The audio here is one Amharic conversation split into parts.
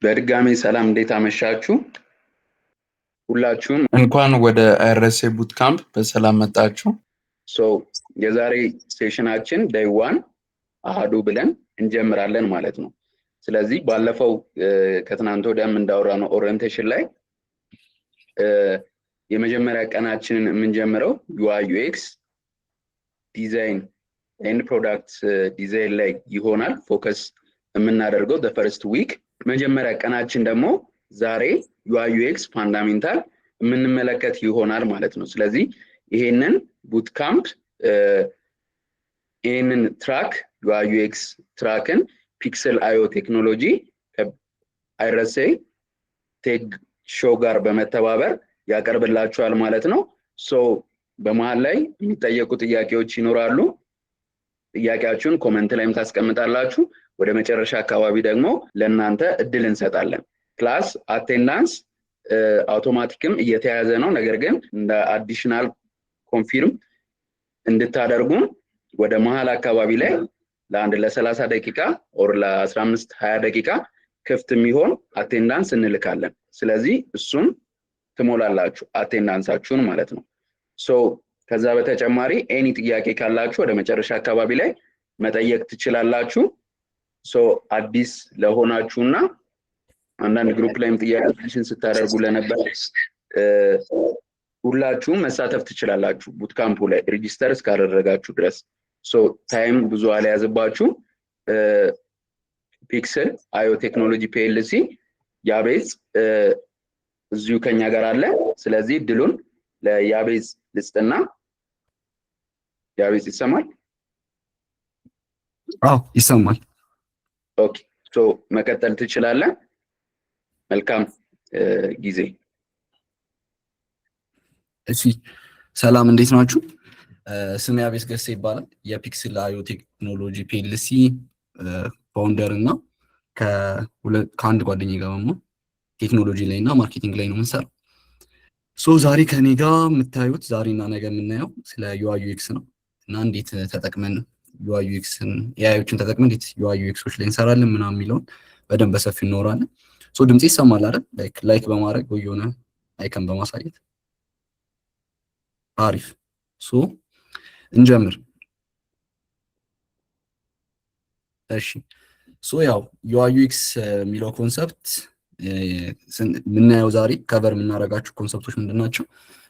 በድጋሚ ሰላም እንዴት አመሻችሁ? ሁላችሁም እንኳን ወደ አይረሴ ቡት ካምፕ በሰላም መጣችሁ። የዛሬ ሴሽናችን ዴይ 1 አሃዱ ብለን እንጀምራለን ማለት ነው። ስለዚህ ባለፈው ከትናንት ወዲያም እንዳወራነው ኦሪየንቴሽን ላይ የመጀመሪያ ቀናችንን የምንጀምረው ዩአይ ዩኤክስ ዲዛይን ኤንድ ፕሮዳክት ዲዛይን ላይ ይሆናል ፎከስ የምናደርገው the first week። መጀመሪያ ቀናችን ደግሞ ዛሬ ዩአይ ዩኤክስ ፋንዳሜንታል የምንመለከት ይሆናል ማለት ነው። ስለዚህ ይሄንን ቡት ካምፕ ይሄንን ትራክ ዩአይ ዩኤክስ ትራክን ፒክሰል አዮ ቴክኖሎጂ ከአይረሴ ቴክ ሾው ጋር በመተባበር ያቀርብላችኋል ማለት ነው። በመሃል ላይ የሚጠየቁ ጥያቄዎች ይኖራሉ። ጥያቄያችሁን ኮሜንት ላይም ታስቀምጣላችሁ። ወደ መጨረሻ አካባቢ ደግሞ ለእናንተ እድል እንሰጣለን። ክላስ አቴንዳንስ አውቶማቲክም እየተያዘ ነው። ነገር ግን እንደ አዲሽናል ኮንፊርም እንድታደርጉ ወደ መሃል አካባቢ ላይ ለአንድ ለ30 ደቂቃ ኦር ለ15 20 ደቂቃ ክፍት የሚሆን አቴንዳንስ እንልካለን። ስለዚህ እሱን ትሞላላችሁ አቴንዳንሳችሁን ማለት ነው። ከዛ በተጨማሪ ኤኒ ጥያቄ ካላችሁ ወደ መጨረሻ አካባቢ ላይ መጠየቅ ትችላላችሁ። አዲስ ለሆናችሁና አንዳንድ ግሩፕ ላይም ጥያቄዎችን ስታደርጉ ለነበር ሁላችሁም መሳተፍ ትችላላችሁ ቡት ካምፑ ላይ ሬጂስተር እስካደረጋችሁ ድረስ። ታይም ብዙ አልያዝባችሁ። ፒክሰል አዮ ቴክኖሎጂ ፒኤልሲ ያቤዝ እዚሁ ከኛ ጋር አለ። ስለዚህ ድሉን ለያቤዝ ልስጥና ያቤዝ ይሰማል? አዎ ይሰማል። ኦኬ መቀጠል ትችላለህ። መልካም ጊዜ። እሺ ሰላም እንዴት ናችሁ? ስሜ ያቤዝ ገሴ ይባላል። የፒክሰል አዮ ቴክኖሎጂ ፒኤልሲ ፋውንደር እና ከአንድ ጓደኛዬ ጋር ደግሞ ቴክኖሎጂ ላይ እና ማርኬቲንግ ላይ ነው የምንሰራው። ዛሬ ከኔ ጋር የምታዩት ዛሬና ነገ የምናየው ስለ ዩአይ ዩኤክስ ነው እና እንዴት ተጠቅመን ዩአይ ዩኤክስን ኤአይዎችን ተጠቅመን እንዴት ዩአይ ዩኤክሶች ላይ እንሰራለን ምናምን የሚለውን በደንብ በሰፊው እናወራለን። ድምጽ ይሰማል አይደል? ላይክ በማድረግ ወይ የሆነ አይከን በማሳየት አሪፍ። እንጀምር። እሺ ያው ዩአይ ዩኤክስ የሚለው ኮንሰፕት የምናየው ዛሬ ከቨር የምናደርጋቸው ኮንሰፕቶች ምንድናቸው?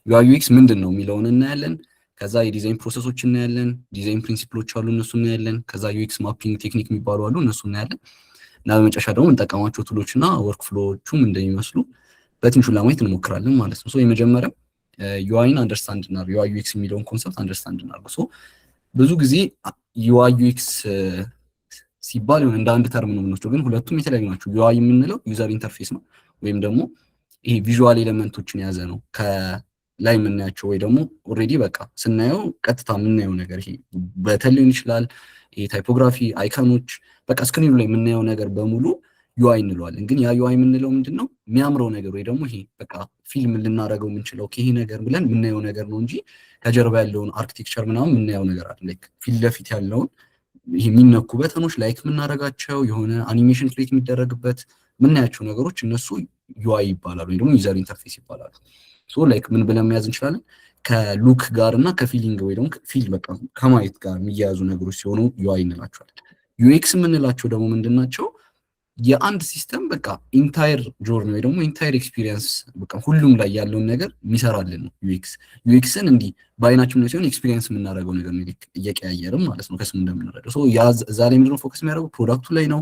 ዩአይ ዩኤክስ ምንድን ነው የሚለውን እናያለን። ከዛ የዲዛይን ፕሮሰሶች እናያለን። ዲዛይን ፕሪንሲፕሎች አሉ፣ እነሱ እናያለን። ከዛ ዩኤክስ ማፒንግ ቴክኒክ የሚባሉ አሉ፣ እነሱ እናያለን። እና በመጨረሻ ደግሞ እንጠቀማቸው ቱሎች እና ወርክ ፍሎዎቹም እንደሚመስሉ በትንሹ ለማየት እንሞክራለን ማለት ነው። የመጀመሪያው ዩአይን አንደርስታንድ እናድርግ፣ ዩአይ ዩኤክስ የሚለውን ኮንሰፕት አንደርስታንድ እናድርግ። ብዙ ጊዜ ዩአይ ዩኤክስ ሲባል እንደ አንድ ተርም ነው የምንወስደው፣ ግን ሁለቱም የተለያዩ ናቸው። ዩአይ የምንለው ዩዘር ኢንተርፌስ ነው፣ ወይም ደግሞ ይሄ ቪዥዋል ኤሌመንቶችን የያዘ ነው ከላይ የምናያቸው፣ ወይ ደግሞ ኦልሬዲ በቃ ስናየው ቀጥታ የምናየው ነገር ይሄ በተን ሊሆን ይችላል። ይሄ ታይፖግራፊ፣ አይከኖች፣ በቃ ስክሪኑ ላይ የምናየው ነገር በሙሉ ዩአይ እንለዋለን። ግን ያ ዩአይ የምንለው ምንድነው የሚያምረው ነገር ወይ ደግሞ ይሄ በቃ ፊልም ልናደርገው የምንችለው ይሄ ነገር ብለን የምናየው ነገር ነው እንጂ ከጀርባ ያለውን አርኪቴክቸር ምናምን የምናየው ነገር አይደለም። ፊት ለፊት ያለውን ይሄ የሚነኩ በተኖች ላይክ የምናደርጋቸው የሆነ አኒሜሽን ክሬት የሚደረግበት የምናያቸው ነገሮች እነሱ ዩአይ ይባላሉ፣ ወይ ደግሞ ዩዘር ኢንተርፌስ ይባላሉ። ላይክ ምን ብለን መያዝ እንችላለን? ከሉክ ጋር እና ከፊሊንግ ወይ ደግሞ ፊል በቃ ከማየት ጋር የሚያያዙ ነገሮች ሲሆኑ ዩአይ እንላቸዋለን። ዩኤክስ የምንላቸው ደግሞ ምንድናቸው? የአንድ ሲስተም በቃ ኢንታየር ጆርኒ ወይ ደግሞ ኢንታየር ኤክስፒሪየንስ በቃ ሁሉም ላይ ያለውን ነገር የሚሰራልን ነው ዩኤክስ። ዩኤክስን እንዲህ በአይናችን ላይ ሲሆን ኤክስፒሪየንስ የምናደርገው ነገር ነው፣ እየቀያየርም ማለት ነው ከስሙ እንደምንረዳው። እዛ ላይ ምንድነው ፎከስ የሚያደርገው? ፕሮዳክቱ ላይ ነው፣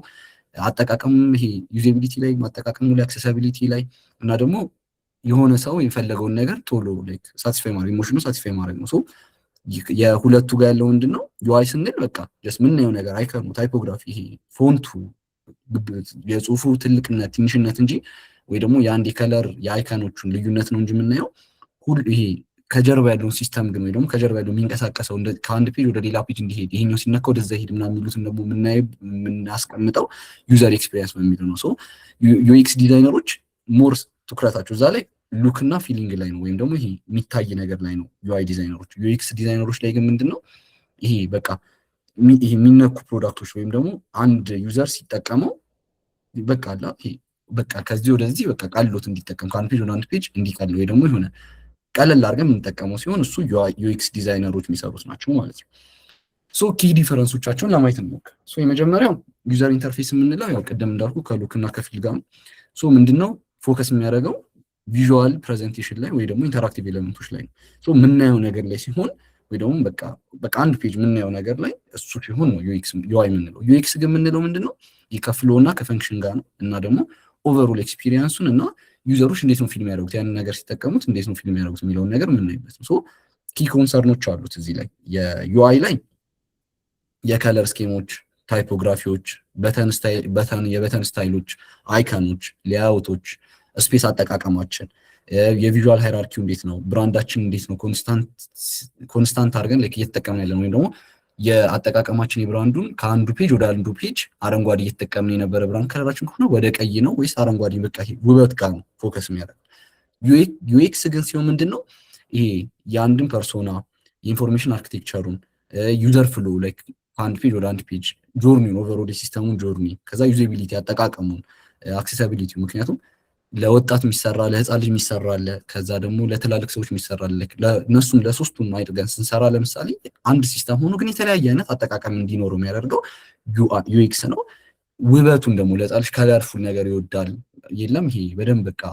አጠቃቀሙ ይሄ ዩዜቢሊቲ ላይ፣ ማጠቃቀሙ ላይ፣ አክሰሲቢሊቲ ላይ እና ደግሞ የሆነ ሰው የፈለገውን ነገር ቶሎ ላይክ ሳቲስፋይ ማድረግ ኢሞሽኑ ሳቲስፋይ ማድረግ ነው። የሁለቱ ጋር ያለው ምንድነው? ዩአይ ስንል በቃ ጀስት ምናየው ነገር አይከኑ፣ ታይፖግራፊ፣ ይሄ ፎንቱ፣ የጽሁፉ ትልቅነት ትንሽነት እንጂ ወይ ደግሞ የአንድ የከለር የአይከኖቹን ልዩነት ነው እንጂ የምናየው ሁሉ ይሄ ከጀርባ ያለውን ሲስተም ግን ወይ ደግሞ ከጀርባ ያለው የሚንቀሳቀሰው ከአንድ ፔጅ ወደ ሌላ ፔጅ እንዲሄድ ይሄኛው ሲነካ ወደዛ ሄድ ምናምን የሚሉትን ደግሞ የምናስቀምጠው ዩዘር ኤክስፒሪየንስ በሚለው ነው። ዩኤክስ ዲዛይነሮች ሞር ትኩረታቸው እዛ ላይ ሉክ እና ፊሊንግ ላይ ነው፣ ወይም ደግሞ ይሄ የሚታይ ነገር ላይ ነው ዩአይ ዲዛይነሮች። ዩኤክስ ዲዛይነሮች ላይ ግን ምንድነው ይሄ በቃ ይሄ የሚነኩ ፕሮዳክቶች ወይም ደግሞ አንድ ዩዘር ሲጠቀመው በቃ አላ ይሄ በቃ ከዚህ ወደዚህ በቃ ቀሎት እንዲጠቀም ከአንድ ፔጅ ወደ አንድ ፔጅ እንዲቀል ወይ ደግሞ የሆነ ቀለል አድርገን የምንጠቀመው ሲሆን እሱ ዩኤክስ ዲዛይነሮች የሚሰሩት ናቸው ማለት ነው። ሶ ኪ ዲፈረንሶቻቸውን ለማየት እንሞክር። ሶ የመጀመሪያው ዩዘር ኢንተርፌስ የምንለው ያው ቅድም እንዳልኩ ከሉክ እና ከፊል ጋር ነው። ሶ ምንድነው ፎከስ የሚያደርገው ቪዥዋል ፕሬዘንቴሽን ላይ ወይ ደግሞ ኢንተራክቲቭ ኤሌመንቶች ላይ ነው። ሶ የምናየው ነገር ላይ ሲሆን ወይ ደግሞ በቃ አንድ ፔጅ የምናየው ነገር ላይ እሱ ሲሆን ነው ዩአይ የምንለው። ዩኤክስ ግን የምንለው ምንድነው ከፍሎ እና ከፈንክሽን ጋር ነው እና ደግሞ ኦቨርኦል ኤክስፒሪየንሱን እና ዩዘሮች እንዴት ነው ፊልም ያደርጉት ያንን ነገር ሲጠቀሙት እንዴት ነው ፊልም ያደርጉት የሚለውን ነገር የምናይበት ነው። ሶ ኪ ኮንሰርኖች አሉት እዚህ ላይ የዩአይ ላይ የከለር ስኬሞች፣ ታይፖግራፊዎች፣ የበተን ስታይሎች፣ አይከኖች፣ ሌአውቶች፣ ስፔስ አጠቃቀማችን፣ የቪዥዋል ሃይራርኪው እንዴት ነው፣ ብራንዳችን እንዴት ነው ኮንስታንት አድርገን እየተጠቀምን ያለን ወይም ደግሞ የአጠቃቀማችን የብራንዱን ከአንዱ ፔጅ ወደ አንዱ ፔጅ አረንጓዴ እየተጠቀምን የነበረ ብራንድ ከለራችን ከሆነ ወደ ቀይ ነው ወይስ አረንጓዴ በቃ ውበት ጋር ነው ፎከስ የሚያደርገው። ዩኤክስ ግን ሲሆን ምንድን ነው ይሄ የአንድን ፐርሶና የኢንፎርሜሽን አርኪቴክቸሩን ዩዘር ፍሎ ላይክ ከአንድ ፔጅ ወደ አንድ ፔጅ ጆርኒን ኦቨርኦል ሲስተሙን ጆርኒ ከዛ ዩዜቢሊቲ አጠቃቀሙን አክሴሲቢሊቲ ምክንያቱም ለወጣት የሚሰራ ለህፃን ልጅ የሚሰራ አለ ከዛ ደግሞ ለትላልቅ ሰዎች የሚሰራ አለ ለእነሱም ለሶስቱም አድርገን ስንሰራ ለምሳሌ አንድ ሲስተም ሆኖ ግን የተለያየ አይነት አጠቃቀም እንዲኖረው የሚያደርገው ዩኤክስ ነው። ውበቱን ደግሞ ለህፃን ልጅ ከለርፉል ነገር ይወዳል የለም ይሄ በደንብ በቃ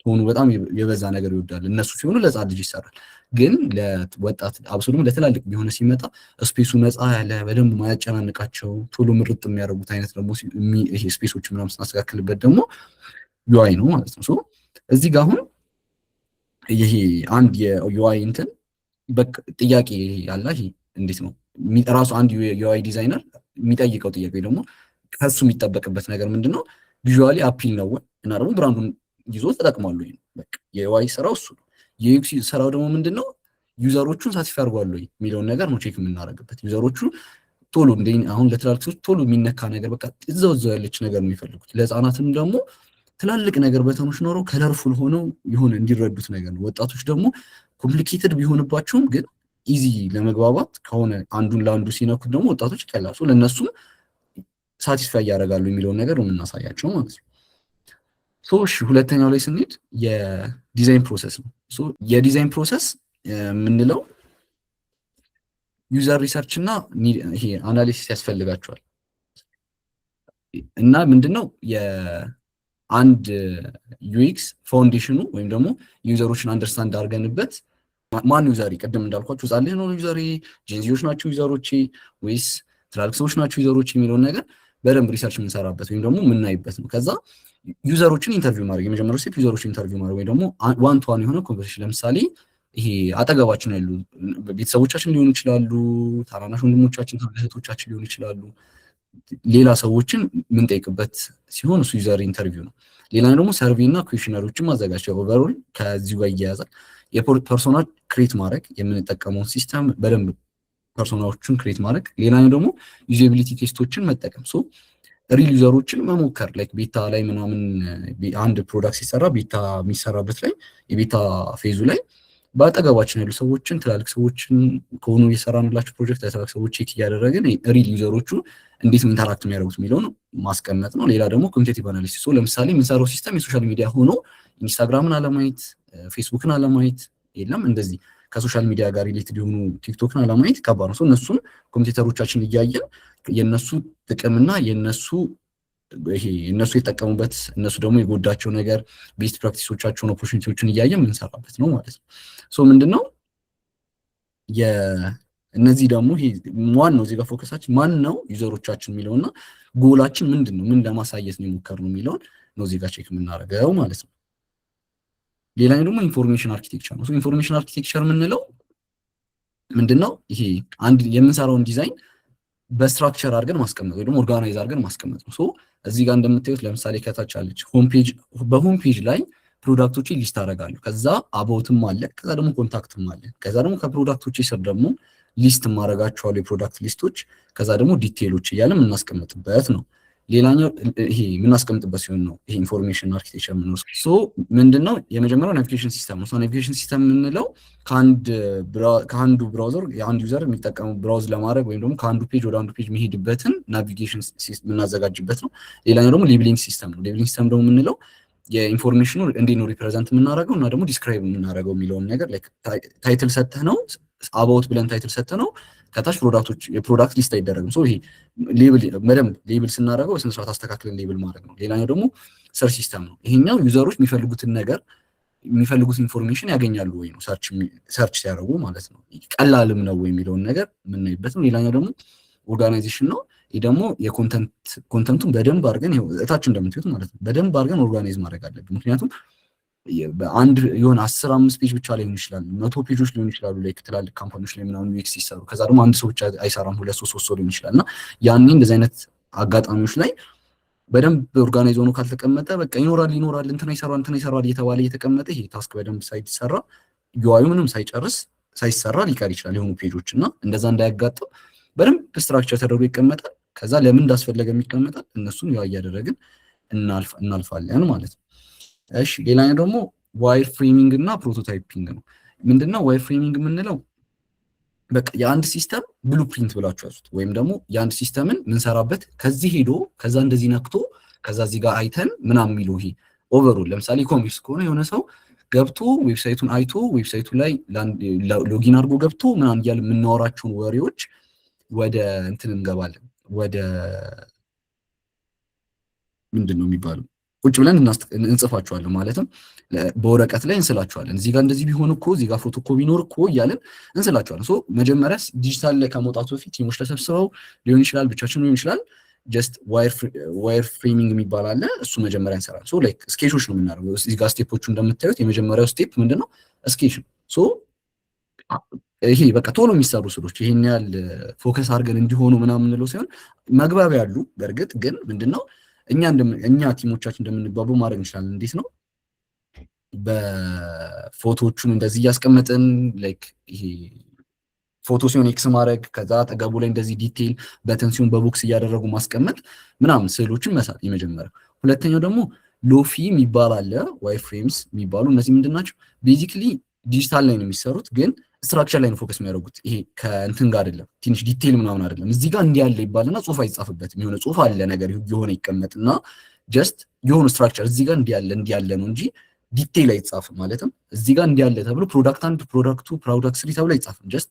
ሆኖ በጣም የበዛ ነገር ይወዳል እነሱ ሲሆኑ ለህፃን ልጅ ይሰራል። ግን ለወጣት አብሶ ደግሞ ለትላልቅ ቢሆነ ሲመጣ ስፔሱ ነፃ ያለ በደንብ ማያጨናንቃቸው ቶሎ ምርጥ የሚያደርጉት አይነት ደግሞ ይሄ ስፔሶች ምናምን ስናስተካክልበት ደግሞ ዩአይ ነው ማለት ነው። ሶ እዚህ ጋር አሁን ይሄ አንድ የዩአይ እንትን በቃ ጥያቄ ያለ ይሄ እንዴት ነው ራሱ አንድ ዩአይ ዲዛይነር የሚጠይቀው ጥያቄ ደግሞ ከሱ የሚጠበቅበት ነገር ምንድነው ቪዥዋሊ አፒል ነው እና ደግሞ ብራንዱን ይዞ ተጠቅሟል ወይ በቃ የዩአይ ስራው እሱ ነው። የዩኤክስ ስራው ደግሞ ምንድነው ዩዘሮቹን ሳቲስፋይ አድርጓል ወይ የሚለውን ነገር ነው ቼክ የምናደርግበት። ዩዘሮቹ ቶሎ አሁን ለትላልቅ ሰዎች ቶሎ የሚነካ ነገር በቃ እዛው ያለች ነገር ነው የሚፈልጉት። ለህፃናትም ደግሞ ትላልቅ ነገር በተኖች ኖረው ከለርፉል ሆነው የሆነ እንዲረዱት ነገር ነው። ወጣቶች ደግሞ ኮምፕሊኬትድ ቢሆንባቸውም ግን ኢዚ ለመግባባት ከሆነ አንዱን ለአንዱ ሲነኩት ደግሞ ወጣቶች ይቀላሉ። ለእነሱም ሳቲስፋይ ያደርጋሉ የሚለውን ነገር ነው የምናሳያቸው ማለት ነው። እሺ ሁለተኛው ላይ ስንሄድ የዲዛይን ፕሮሰስ ነው። የዲዛይን ፕሮሰስ የምንለው ዩዘር ሪሰርች እና ይሄ አናሊሲስ ያስፈልጋቸዋል እና ምንድነው አንድ ዩኤክስ ፋውንዴሽኑ ወይም ደግሞ ዩዘሮችን አንደርስታንድ አድርገንበት ማን ዩዘሪ ቅድም እንዳልኳችሁ ህፃን ልጅ ነው ዩዘሪ ጄንዚዎች ናቸው ዩዘሮቼ ወይስ ትላልቅ ሰዎች ናቸው ዩዘሮቼ የሚለውን ነገር በደንብ ሪሰርች የምንሰራበት ወይም ደግሞ የምናይበት ነው። ከዛ ዩዘሮችን ኢንተርቪው ማድረግ የመጀመሪያው ስቴፕ ዩዘሮችን ኢንተርቪው ማድረግ ወይ ደግሞ ዋን ቱ ዋን የሆነ ኮንቨርሴሽን ለምሳሌ ይሄ አጠገባችን ያሉ ቤተሰቦቻችን ሊሆኑ ይችላሉ፣ ታናናሽ ወንድሞቻችን እህቶቻችን ሊሆኑ ይችላሉ፣ ሌላ ሰዎችን የምንጠይቅበት ሲሆን እሱ ዩዘር ኢንተርቪው ነው። ሌላ ደግሞ ሰርቬይ እና ኩዌሽነሮችን ማዘጋጀት ኦቨርኦል ከዚሁ ጋር እያያዛል። የፐርሶና ክሬት ማድረግ የምንጠቀመውን ሲስተም በደንብ ፐርሶናዎችን ክሬት ማድረግ። ሌላኛው ደግሞ ዩዜቢሊቲ ቴስቶችን መጠቀም ሪል ዩዘሮችን መሞከር ላይክ ቤታ ላይ ምናምን አንድ ፕሮዳክት ሲሰራ ቤታ የሚሰራበት ላይ የቤታ ፌዙ ላይ በአጠገባችን ያሉ ሰዎችን ትላልቅ ሰዎችን ከሆኑ የሰራንላቸው ፕሮጀክት ትላልቅ ሰዎች ቼክ እያደረግን ሪል ዩዘሮቹ እንዴት ኢንተራክት የሚያደርጉት የሚለውን ማስቀመጥ ነው። ሌላ ደግሞ ኮምፒቲቲቭ አናሊሲስ ለምሳሌ የምንሰራው ሲስተም የሶሻል ሚዲያ ሆኖ ኢንስታግራምን አለማየት ፌስቡክን አለማየት የለም እንደዚህ ከሶሻል ሚዲያ ጋር ሪሌትድ የሆኑ ቲክቶክን አለማየት ከባድ ነው። እነሱን ኮምፒውተሮቻችን እያየን የነሱ ጥቅምና የነሱ ይሄ እነሱ የተጠቀሙበት እነሱ ደግሞ የጎዳቸው ነገር ቤስት ፕራክቲሶቻቸውን ኦፖርቹኒቲዎችን እያየን የምንሰራበት ነው ማለት ነው። ምንድነው እነዚህ ደግሞ ይሄ ማን ነው እዚህ ጋር ፎከሳችን ማን ነው ዩዘሮቻችን የሚለውና ጎላችን ምንድነው ምን ለማሳየት ነው የሞከርነው የሚለውን ነው እዚህ ጋር ቼክ የምናደርገው ማለት ነው። ሌላኛው ደግሞ ኢንፎርሜሽን አርኪቴክቸር ነው። ኢንፎርሜሽን አርኪቴክቸር የምንለው ምንድነው ይሄ አንድ የምንሰራውን ዲዛይን በስትራክቸር አድርገን ማስቀመጥ ወይ ደግሞ ኦርጋናይዝ አድርገን ማስቀመጥ ነው። እዚህ ጋር እንደምታዩት ለምሳሌ ከታች አለች ሆም ፔጅ። በሆም ፔጅ ላይ ፕሮዳክቶች ሊስት አደርጋለሁ። ከዛ አባውትም አለ፣ ከዛ ደግሞ ኮንታክትም አለ። ከዛ ደግሞ ከፕሮዳክቶች ስር ደግሞ ሊስት ማድረጋቸዋለሁ የፕሮዳክት ሊስቶች፣ ከዛ ደግሞ ዲቴይሎች እያለ የምናስቀምጥበት ነው ሌላኛው ይሄ የምናስቀምጥበት ሲሆን ነው ይሄ ኢንፎርሜሽን አርኪቴክቸር የምንለው። ሶ ምንድነው የመጀመሪያው ናቪጌሽን ሲስተም ነው። ሶ ናቪጌሽን ሲስተም የምንለው ከአንዱ ብራውዘር የአንድ ዩዘር የሚጠቀመው ብራውዝ ለማድረግ ወይም ደግሞ ከአንዱ ፔጅ ወደ አንዱ ፔጅ የሚሄድበትን ናቪጌሽን የምናዘጋጅበት ነው። ሌላኛው ደግሞ ሌብሊንግ ሲስተም ነው። ሌብሊንግ ሲስተም ደግሞ የምንለው የኢንፎርሜሽኑ እንዴት ነው ሪፕሬዘንት የምናደርገው እና ደግሞ ዲስክራይብ የምናደርገው የሚለውን ነገር ታይትል ሰጥተህ ነው አባውት ብለን ታይትል ሰጥተህ ነው ከታች ፕሮዳክቶች የፕሮዳክት ሊስት አይደረግም። ሶ ይሄ ሌብል በደንብ ሌብል ስናደርገው በስነ ስርዓት አስተካክለን ሌብል ማድረግ ነው። ሌላኛው ደግሞ ሰርች ሲስተም ነው። ይሄኛው ዩዘሮች የሚፈልጉትን ነገር የሚፈልጉት ኢንፎርሜሽን ያገኛሉ ወይ ነው ሰርች ሲያደርጉ ማለት ነው። ቀላልም ነው ወይ የሚለውን ነገር የምናይበት ነው። ሌላኛው ደግሞ ኦርጋናይዜሽን ነው። ይህ ደግሞ ኮንተንቱን በደንብ አድርገን እታች እንደምትዩት ማለት ነው በደንብ አድርገን ኦርጋናይዝ ማድረግ አለብን። ምክንያቱም በአንድ የሆነ 15 ፔጅ ብቻ ሊሆን ይችላል፣ 100 ፔጆች ሊሆን ይችላሉ ላይክ ትላልቅ ካምፓኒዎች ላይ ምናምን ዩኤክስ ሲሰሩ፣ ከዛ ደግሞ አንድ ሰው ብቻ አይሰራም፣ 2 3 ሰው ሊሆን ይችላል። እና ያኔ እንደዚህ አይነት አጋጣሚዎች ላይ በደንብ ኦርጋናይዝ ሆኖ ካልተቀመጠ በቃ ይኖራል እንትና ይሰራል እየተባለ እየተቀመጠ ይሄ ታስክ በደንብ ሳይሰራ ዩአዩ ምንም ሳይሰራ ሊቀር ይችላል የሆኑ ፔጆች እና እንደዛ እንዳያጋጥም በደንብ ስትራክቸር ተደርጎ ይቀመጣል። ከዛ ለምን እንዳስፈለገ የሚቀመጣል እነሱን ያው እያደረግን እናልፋለን ማለት ነው። እሺ ሌላኛው ደግሞ ዋይር ፍሬሚንግ እና ፕሮቶታይፒንግ ነው። ምንድነው ዋይር ፍሬሚንግ የምንለው? በቃ የአንድ ሲስተም ብሉፕሪንት ብላችሁ ያዙት። ወይም ደግሞ የአንድ ሲስተምን ምንሰራበት ከዚህ ሄዶ ከዛ እንደዚህ ነክቶ ከዛ እዚህ ጋር አይተን ምናምን የሚለው ይሄ ኦቨርኦል ለምሳሌ ኢኮሜርስ ከሆነ የሆነ ሰው ገብቶ ዌብሳይቱን አይቶ ዌብሳይቱ ላይ ሎጊን አድርጎ ገብቶ ምናምን እያለ የምናወራቸውን ወሬዎች ወደ እንትን እንገባለን። ወደ ምንድን ነው የሚባለው ቁጭ ብለን እንጽፋቸዋለን። ማለትም በወረቀት ላይ እንስላቸዋለን። እዚህ ጋር እንደዚህ ቢሆን እኮ እዚህ ጋር ፎቶ ቢኖር እኮ እያለን እንስላቸዋለን። ሶ መጀመሪያ ዲጂታል ላይ ከመውጣቱ በፊት ቲሞች ተሰብስበው ሊሆን ይችላል፣ ብቻችን ሊሆን ይችላል። ጀስት ዋይር ፍሬሚንግ የሚባል አለ። እሱ መጀመሪያ እንሰራለን። ሶ ላይክ ስኬቾች ነው የምናደርገው። እዚህ ጋር ስቴፖቹ እንደምታዩት የመጀመሪያው ስቴፕ ምንድነው? ስኬች ነው። ሶ ይሄ በቃ ቶሎ የሚሰሩ ስሎች ይሄን ያህል ፎከስ አድርገን እንዲሆኑ ምናምን የምንለው ሳይሆን መግባቢያ ያሉ በእርግጥ ግን ምንድነው እኛ ቲሞቻችን እንደምንግባቡ ማድረግ እንችላለን። እንዴት ነው? በፎቶዎቹን እንደዚህ እያስቀመጥን ላይክ ይሄ ፎቶ ሲሆን ኤክስ ማድረግ፣ ከዛ አጠገቡ ላይ እንደዚህ ዲቴይል በተን ሲሆን በቦክስ እያደረጉ ማስቀመጥ ምናምን ስዕሎችን መሳል የመጀመሪያው። ሁለተኛው ደግሞ ሎፊ የሚባል አለ፣ ዋይር ፍሬምስ የሚባሉ እነዚህ ምንድን ናቸው? ቤዚክሊ ዲጂታል ላይ ነው የሚሰሩት ግን ስትራክቸር ላይ ነው ፎከስ የሚያደርጉት። ይሄ ከእንትን ጋር አይደለም፣ ትንሽ ዲቴይል ምናምን አይደለም። እዚህ ጋር እንዲህ ያለ ይባልና ጽሁፍ አይጻፍበትም። የሆነ ጽሁፍ አለ ነገር የሆነ ይቀመጥና ጀስት የሆነ ስትራክቸር እዚህ ጋር እንዲህ ያለ ነው እንጂ ዲቴይል አይጻፍም። ማለትም እዚህ ጋር እንዲህ ያለ ተብሎ ፕሮዳክት 1 ፕሮዳክት 2 ፕሮዳክት 3 ተብሎ አይጻፍም። ጀስት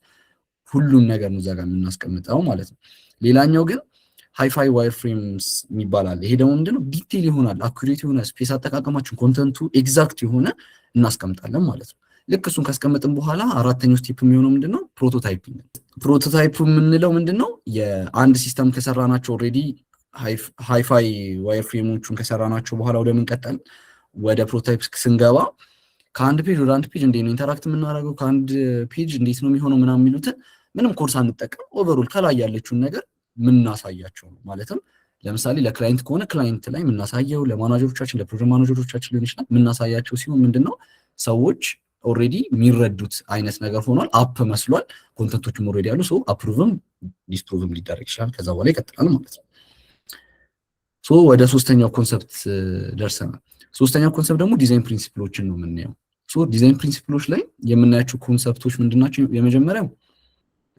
ሁሉን ነገር ነው እዛ ጋር የምናስቀምጠው ማለት ነው። ሌላኛው ግን ሃይፋይ ዋይር ፍሬምስ የሚባል አለ። ይሄ ደግሞ ምንድነው? ዲቴይል ይሆናል፣ አኩሬት የሆነ ስፔስ አጠቃቀማችን ኮንተንቱ ኤግዛክት የሆነ እናስቀምጣለን ማለት ነው። ልክ እሱን ካስቀመጥን በኋላ አራተኛው ስቴፕ የሚሆነው ምንድነው? ፕሮቶታይፒንግ። ፕሮቶታይፕ የምንለው ምንድነው? የአንድ ሲስተም ከሰራናቸው ኦልሬዲ ሃይፋይ ዋይር ፍሬሞቹን ከሰራናቸው በኋላ ወደ ምን ቀጠል? ወደ ፕሮቶታይፕ ስንገባ ከአንድ ፔጅ ወደ አንድ ፔጅ እንዴት ነው ኢንተራክት የምናደርገው፣ ከአንድ ፔጅ እንዴት ነው የሚሆነው ምናምን የሚሉትን ምንም ኮርስ አንጠቀም። ኦቨርኦል ከላይ ያለችውን ነገር ምናሳያቸው ነው። ማለትም ለምሳሌ ለክላይንት ከሆነ ክላይንት ላይ የምናሳየው፣ ለማናጀሮቻችን ለፕሮጀክት ማናጀሮቻችን ሊሆን ይችላል የምናሳያቸው ሲሆን ምንድነው ሰዎች ኦልሬዲ የሚረዱት አይነት ነገር ሆኗል። አፕ መስሏል። ኮንተንቶችም ኦልሬዲ ያሉ ሰው አፕሩቭም ዲስፕሩቭም ሊደረግ ይችላል። ከዛ በኋላ ይቀጥላል ማለት ነው። ሶ ወደ ሶስተኛው ኮንሰፕት ደርሰናል። ሶስተኛው ኮንሰፕት ደግሞ ዲዛይን ፕሪንሲፕሎችን ነው የምናየው። ሶ ዲዛይን ፕሪንሲፕሎች ላይ የምናያቸው ኮንሰፕቶች ምንድናቸው? የመጀመሪያው